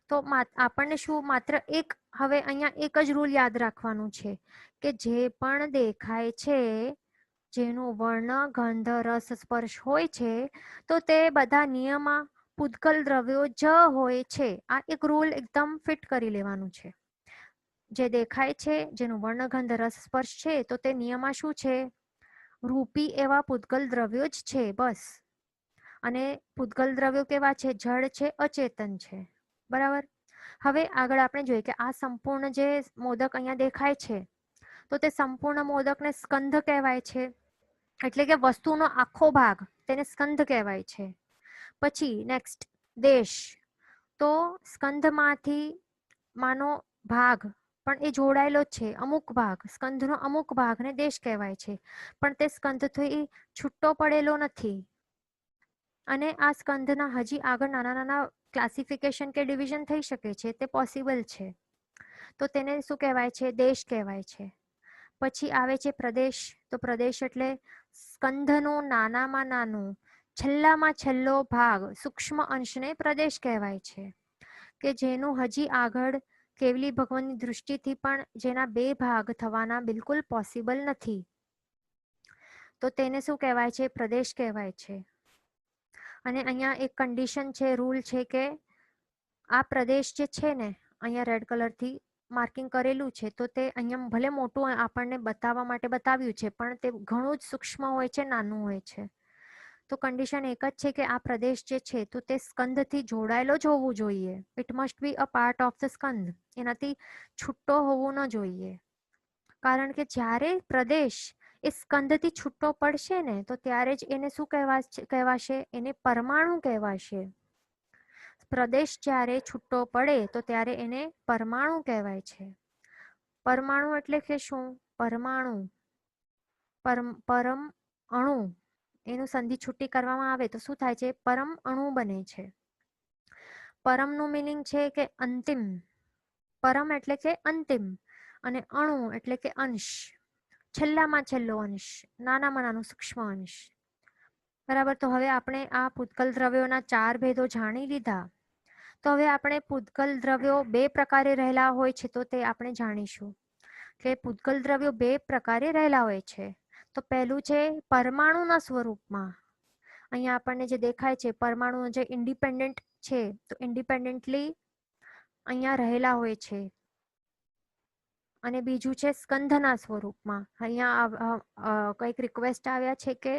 તો આપણને શું માત્ર હવે અહીંયા એક જ રૂલ યાદ રાખવાનું છે કે જે પણ દેખાય છે, જેનું વર્ણ, ગંધ, રસ, સ્પર્શ હોય છે, તો તે બધા નિયમમાં પૂદગલ દ્રવ્યો જ હોય છે. આ એક રૂલ એકદમ ફિટ કરી લેવાનું છે. જે દેખાય છે, જેનું વર્ણ, ગંધ, રસ, સ્પર્શ છે, તો તે નિયમમાં શું છે? રૂપી એવા પૂદગલ દ્રવ્યો જ છે, બસ. અને પૂદગલ દ્રવ્યો કેવા છે? જડ છે, અચેતન છે. બરાબર. હવે આગળ આપણે જોઈએ કે આ સંપૂર્ણ જે મોદક અહીંયા દેખાય છે, તો તે સંપૂર્ણ મોદકને સ્કંધ કહેવાય છે. એટલે કે વસ્તુનો આખો ભાગ તેને સ્કંધ કહેવાય છે. પછી નેક્સ્ટ દેશ. તો સ્કંધમાંથી માનો ભાગ પણ એ જોડાયેલો છે. અમુક ભાગ, સ્કંધનો અમુક ભાગને દેશ કહેવાય છે, પણ તે સ્કંધથી છૂટો પડેલો નથી. અને આ સ્કંધના હજી આગળ નાના ક્લાસિફિકેશન કે ડિવિઝન થઈ શકે છે, તે પોસિબલ છે. તો તેને શું કહેવાય છે? દેશ કહેવાય છે. પછી આવે છે પ્રદેશ. તો પ્રદેશ એટલે સ્કંધનો નાનામાં નાનું, છેલ્લામાં છેલ્લો ભાગ, સૂક્ષ્મ અંશને પ્રદેશ કહેવાય છે. કે જેનું હજી આગળ કેવલી ભગવાનની દૃષ્ટિથી પણ જેના 2 ભાગ થવાના બિલકુલ પોસિબલ નથી, તો તેને શું કહેવાય છે? પ્રદેશ કહેવાય છે. અને અહીંયા એક કન્ડિશન છે, રૂલ છે કે આ પ્રદેશ જે છે ને, અહીંયા રેડ કલરથી માર્કિંગ કરેલું છે, તો તે અહીંયા ભલે મોટું આપણને બતાવવા માટે બતાવ્યું છે, પણ તે ઘણું જ સૂક્ષ્મ હોય છે, નાનું હોય છે. તો કન્ડિશન એક જ છે કે આ પ્રદેશ જે છે તો તે સ્કંદથી જોડાયેલો જ હોવું જોઈએ. It must be a part of the Skand. એનાથી છૂટો હોવો ન જોઈએ. કારણ કે જ્યારે પ્રદેશ એ સ્કંદથી છૂટો પડશે ને તો ત્યારે જ એને શું કહેવાશે? એને પરમાણુ કહેવાશે. પ્રદેશ જ્યારે છૂટો પડે તો ત્યારે એને પરમાણુ કહેવાય છે. પરમાણુ એટલે કે શું? પરમાણુ પરમ અણુ એનું સંધિ છૂટી કરવામાં આવે તો શું થાય છે? પરમ અણુ બને છે. પરમનું મિનિંગ છે કે અંતિમ. પરમ એટલે કે અંતિમ અને અણુ એટલે કે અંશ. છેલ્લામાં છેલ્લો અંશ, નાનામાં નાનો સૂક્ષ્મ અંશ. બરાબર. તો હવે આપણે આ પૂતગલ દ્રવ્યોના 4 ભેદો જાણી લીધા. તો હવે આપણે પૂતગલ દ્રવ્યો 2 પ્રકારે રહેલા હોય છે તો તે આપણે જાણીશું કે પૂતગલ દ્રવ્યો 2 પ્રકારે રહેલા હોય છે. તો પહેલું છે પરમાણુના સ્વરૂપમાં. અહીંયા આપણને જે દેખાય છે પરમાણુ જે ઇન્ડિપેન્ડન્ટ છે તો ઇન્ડિપેન્ડન્ટલી અહીંયા રહેલા હોય છે. અને બીજું છે સ્કંધના સ્વરૂપમાં. અહીંયા કંઈક રિક્વેસ્ટ આવ્યા છે કે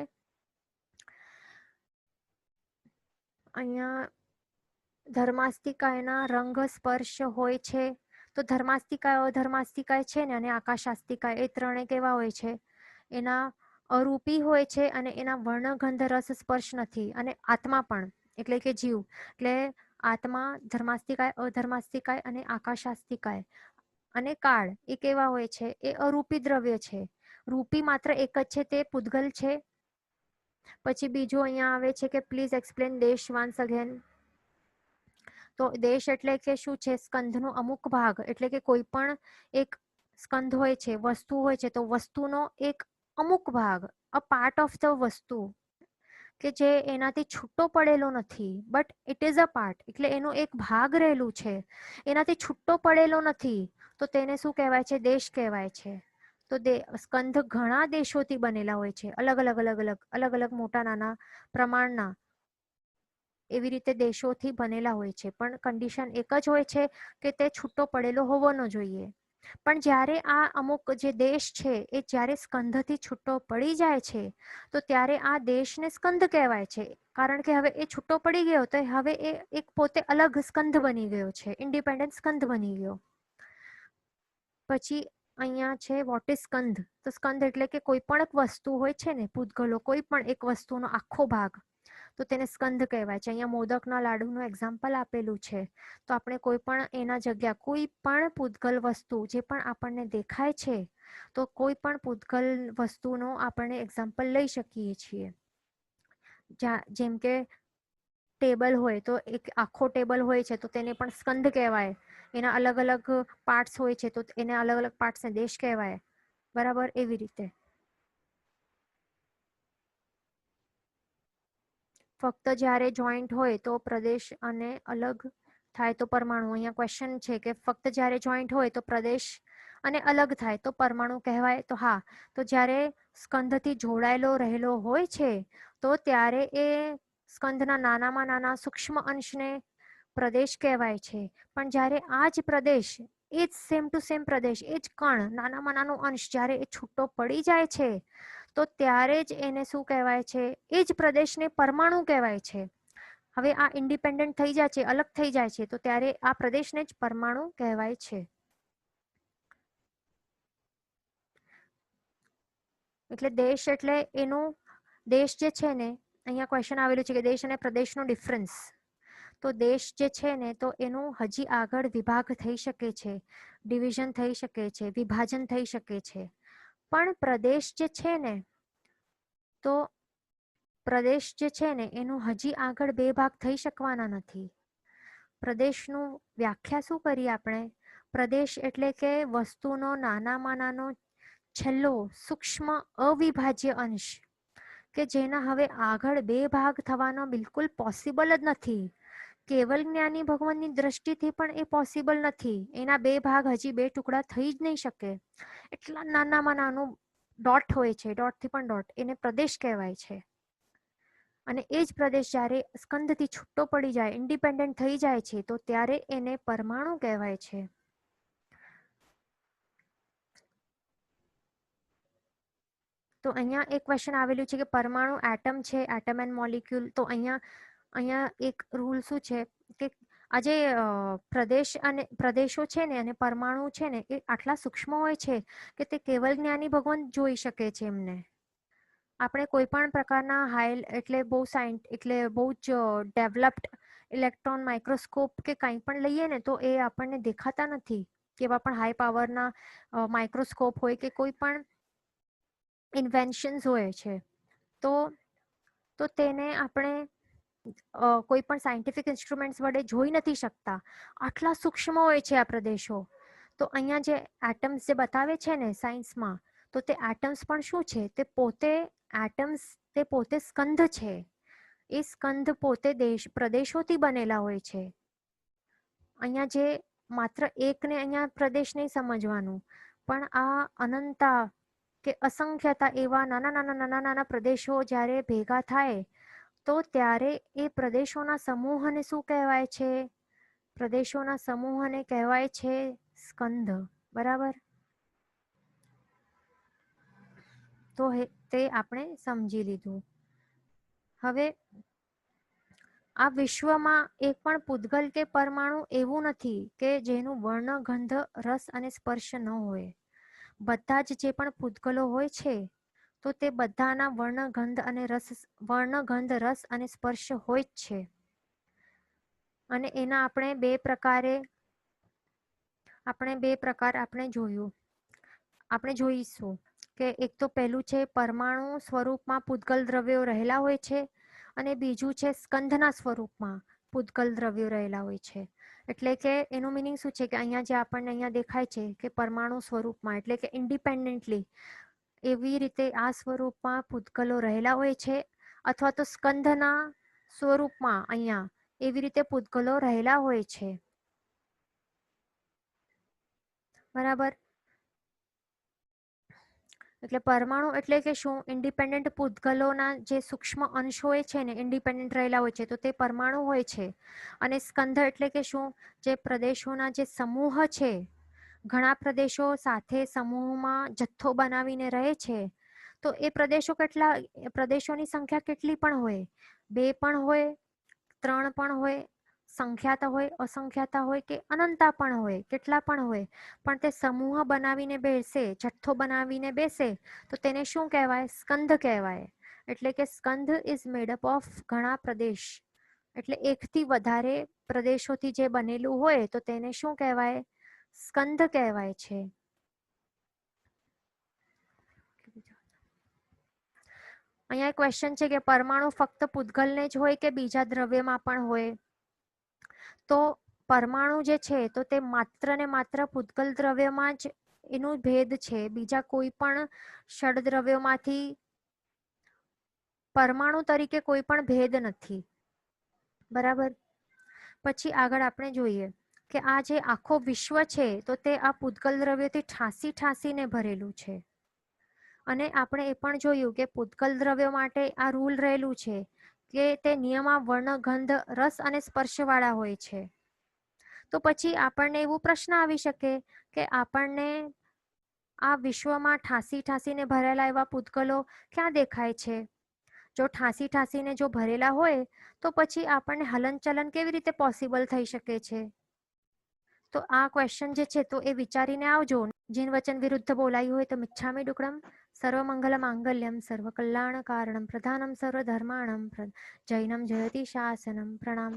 અહીંયા ધર્માસ્તિકાયના રંગ સ્પર્શ હોય છે. તો ધર્માસ્તિકાય અધર્માસ્તિકાય છે ને અને આકાશાસ્તિકાય એ ત્રણે કેવા હોય છે? એના અરૂપી હોય છે અને એના વર્ણગંધ રસ સ્પર્શ નથી. અને આત્મા પણ એટલે કે જીવ એટલે આત્મા ધર્માસ્તિકાય અધર્માસ્તિકાય અને આકાશાસ્તિકાય અને કાળ એ કેવા હોય છે? એ અરૂપી દ્રવ્ય છે. રૂપી માત્ર એક જ છે, તે પૂતગલ છે. પછી બીજું અહીંયા આવે છે કે પ્લીઝ એક્સપ્લેન દેશ વન્સ અગેન. તો દેશ એટલે કે શું છે? સ્કંધનો અમુક ભાગ એટલે કે કોઈ પણ એક સ્કંધ હોય છે, વસ્તુ હોય છે તો વસ્તુનો એક અમુક ભાગ, અ પાર્ટ ઓફ ધ વસ્તુ કે જે એનાથી છૂટો પડેલો નથી but it is a part એટલે એનો એક ભાગ રહેલું છે, એનાથી છૂટો પડેલો નથી તો તેને શું કહેવાય છે? દેશ કહેવાય છે. તો સ્કંધ ઘણા દેશોથી બનેલા હોય છે, અલગ અલગ અલગ અલગ અલગ અલગ મોટા નાના પ્રમાણના એવી રીતે દેશોથી બનેલા હોય છે. પણ કન્ડિશન એક જ હોય છે કે તે છૂટો પડેલો હોવો ન જોઈએ. પણ જ્યારે આ અમુક જે દેશ છે એ જ્યારે સ્કંધથી છૂટો પડી જાય છે તો ત્યારે આ દેશને સ્કંધ કહેવાય છે. કારણ કે હવે એ છૂટો પડી ગયો તો હવે એ એક પોતે અલગ સ્કંધ બની ગયો છે, ઇન્ડિપેન્ડન્ટ સ્કંધ બની ગયો. પછી અહીંયા છે વોટ ઇઝ સ્કંધ. તો સ્કંધ એટલે કે કોઈ પણ એક વસ્તુ હોય છે ને, પૂતગલો કોઈ પણ એક વસ્તુનો આખો ભાગ તો તેને સ્કંધ કહેવાય છે. અહીંયા મોદકના લાડુનું એક્ઝામ્પલ આપેલું છે. તો આપણે કોઈ પણ એના જગ્યા કોઈ પણ પૂતગલ વસ્તુ જે પણ આપણને દેખાય છે તો કોઈ પણ પૂતગલ વસ્તુનો આપણે એક્ઝામ્પલ લઈ શકીએ છીએ. જેમ કે ટેબલ હોય તો એક આખો ટેબલ હોય છે તો તેને પણ સ્કંધ કહેવાય. એના અલગ અલગ પાર્ટ્સ હોય છે તો એને અલગ અલગ પાર્ટ્સને દેશ કહેવાય. બરાબર. એવી રીતે ફક્ત જ્યારે જોઈન્ટ હોય તો પ્રદેશ અને અલગ થાય તો પરમાણુ. અહીંયા ક્વેશ્ચન છે કે ફક્ત જ્યારે જોઈન્ટ હોય તો પ્રદેશ અને અલગ થાય તો પરમાણુ કહેવાય. તો હા, તો જ્યારે સ્કંધથી જોડાયેલો રહેલો હોય છે તો ત્યારે એ સ્કંધના નાનામાં નાના સૂક્ષ્મ અંશને પ્રદેશ કહેવાય છે. પણ જ્યારે આ જ પ્રદેશ એ જ સેમ ટુ સેમ પ્રદેશ એ જ કણ નાનામાં નાનો અંશ જ્યારે એ છૂટો પડી જાય છે તો ત્યારે જ એને શું કહેવાય છે? એ જ પ્રદેશને પરમાણુ કહેવાય છે. હવે આ ઇન્ડિપેન્ડન્ટ થઈ જાય છે, અલગ થઈ જાય છે તો ત્યારે આ પ્રદેશને જ પરમાણુ કહેવાય છે. એટલે દેશ એટલે એનું દેશ જે છે ને, અહીંયા ક્વેશ્ચન આવેલું છે કે દેશ અને પ્રદેશનો ડિફરન્સ. તો દેશ જે છે ને તો એનું હજી આગળ વિભાગ થઈ શકે છે, ડિવિઝન થઈ શકે છે, વિભાજન થઈ શકે છે. પણ પ્રદેશ જે છે ને તો પ્રદેશ જે છે ને એનું હજી આગળ 2 ભાગ થઈ શકવાના નથી. પ્રદેશનું વ્યાખ્યા શું કરીએ આપણે? પ્રદેશ એટલે કે વસ્તુનો નાનામાં નાનો છેલ્લો સૂક્ષ્મ અવિભાજ્ય અંશ કે જેના હવે આગળ 2 ભાગ થવાનો બિલકુલ પોસિબલ જ નથી. કેવલ જ્ઞાની ભગવાનની દ્રષ્ટિથી પણ એ પોસિબલ નથી. એના 2 ભાગ હજી 2 ટુકડા થઈ જ નહીં શકે. એટલા નાનામાં નાનું ડોટ હોય છે, ડોટથી પણ ડોટ, એને પ્રદેશ કહેવાય છે. અને એ જ પ્રદેશ જ્યારે સ્કંધથી છૂટો પડી જાય, ઇન્ડિપેન્ડન્ટ થઈ જાય છે તો ત્યારે એને પરમાણુ કહેવાય છે. તો અહીંયા એક ક્વેશ્ચન આવેલું છે કે પરમાણુ એટમ છે, એટમ એન્ડ મોલિક્યુલ. તો અહીંયા એક રૂલ શું છે કે આ જે પ્રદેશ અને પ્રદેશો છે ને અને પરમાણુ છે ને એ આટલા સૂક્ષ્મ હોય છે કે તે કેવલ જ્ઞાની ભગવાન જોઈ શકે છે એમને. આપણે કોઈ પણ પ્રકારના હાઈ એટલે બહુ જ ડેવલપ્ડ ઇલેક્ટ્રોન માઇક્રોસ્કોપ કે કંઈ પણ લઈએ ને તો એ આપણને દેખાતા નથી. કેવા પણ હાઈ પાવરના માઇક્રોસ્કોપ હોય કે કોઈ પણ ઇન્વેન્શન્સ હોય છે તો તેને આપણે કોઈ પણ સાયન્ટિફિક ઇન્સ્ટ્રુમેન્ટ્સ વડે જોઈ નથી શકતા. આટલા સૂક્ષ્મ હોય છે આ પ્રદેશો. તો અહીંયા જે એટમ્સ જે બતાવે છે ને સાયન્સમાં, તો તે એટમ્સ પણ શું છે, તે પોતે સ્કંધ છે. એ સ્કંધ પોતે પ્રદેશોથી બનેલા હોય છે. અહીંયા જે માત્ર એકને અહીંયા પ્રદેશ નહીં સમજવાનું, પણ આ અનંતા કે અસંખ્યતા એવા નાના પ્રદેશો જ્યારે ભેગા થાય તો ત્યારે એ પ્રદેશોના સમૂહને શું કહેવાય છે? પ્રદેશોના સમૂહને કહેવાય છે સ્કંધ. બરાબર? તો તે આપણે સમજી લીધું. હવે આ વિશ્વમાં એક પણ પૂતગલ કે પરમાણુ એવું નથી કે જેનું વર્ણ, ગંધ, રસ અને સ્પર્શ ન હોય. બધા જ જે પણ પૂતગલો હોય છે તો તે બધાના વર્ણ, ગંધ, રસ અને સ્પર્શ હોય જ છે. અને એના આપણે બે પ્રકાર આપણે જોઈશું કે એક તો પહેલું છે પરમાણુ સ્વરૂપમાં પૂતગલ દ્રવ્યો રહેલા હોય છે અને બીજું છે સ્કંધના સ્વરૂપમાં પૂતગલ દ્રવ્યો રહેલા હોય છે. એટલે કે એનું મિનિંગ શું છે કે અહીંયા જે આપણને અહીંયા દેખાય છે કે પરમાણુ સ્વરૂપમાં એટલે કે ઇન્ડિપેન્ડન્ટલી એવી રીતે આ સ્વરૂપમાં પૂતગલો રહેલા હોય છે, અથવા તો સ્કંધના સ્વરૂપમાં અહીંયા એવી રીતે પૂતગલો રહેલા હોય છે. બરાબર? એટલે પરમાણુ એટલે કે શું? ઇન્ડિપેન્ડન્ટ પૂતગલોના જે સૂક્ષ્મ અંશ હોય છે ને ઇન્ડિપેન્ડન્ટ રહેલા હોય છે તો તે પરમાણુ હોય છે. અને સ્કંધ એટલે કે શું? જે પ્રદેશોના જે સમૂહ છે, ઘણા પ્રદેશો સાથે સમૂહમાં જથ્થો બનાવીને રહે છે. તો એ પ્રદેશોની સંખ્યા કેટલી પણ હોય, 2 પણ હોય, 3 પણ હોય, સંખ્યાતા હોય, અસંખ્યાતા હોય કે અનંતા પણ હોય, કેટલા પણ હોય, પણ તે સમૂહ બનાવીને બેસે, જથ્થો બનાવીને બેસે તો તેને શું કહેવાય? સ્કંધ કહેવાય. એટલે કે Skanda is made up of ઘણા પ્રદેશ. એટલે એકથી વધારે પ્રદેશોથી જે બનેલું હોય તો તેને શું કહેવાય? સ્કંધ કહેવાય છે. અહીંયા ક્વેશ્ચન છે કે પરમાણુ ફક્ત પૂતગલને જ હોય કે બીજા દ્રવ્યમાં પણ હોય? તો પરમાણુ જે છે તો તે માત્ર ને માત્ર પૂતગલ દ્રવ્યમાં જ એનું ભેદ છે. બીજા કોઈ પણ ષડદ્રવ્યોમાંથી પરમાણુ તરીકે કોઈ પણ ભેદ નથી. બરાબર? પછી આગળ આપણે જોઈએ કે આ જે આખો વિશ્વ છે તો તે આ પૂતગલ દ્રવ્યોથી ઠાસીને ભરેલું છે. અને આપણે એ પણ જોયું કે પૂતગલ દ્રવ્યો માટે આ રૂલ રહેલું છે કે તે નિયમા વર્ણ, ગંધ, રસ અને સ્પર્શવાળા હોય છે. તો પછી આપણને એવો પ્રશ્ન આવી શકે કે આપણને આ વિશ્વમાં ઠાસીને ભરેલા એવા પૂતગલો ક્યાં દેખાય છે? જો ઠાસીને જો ભરેલા હોય તો પછી આપણને હલનચલન કેવી રીતે પોસિબલ થઈ શકે છે? તો આ ક્વેશ્ચન જે છે તો એ વિચારીને આવજો. જીન વચન વિરુદ્ધ બોલાયું હોય તો મિચ્છામી ડુક્કડમ. સર્વમંગલ માંગલ્યમ સર્વકલ્યાણ કારણમ પ્રધાનમ સર્વધર્માણમ જૈનમ જયતિ શાસનમ. પ્રણામ.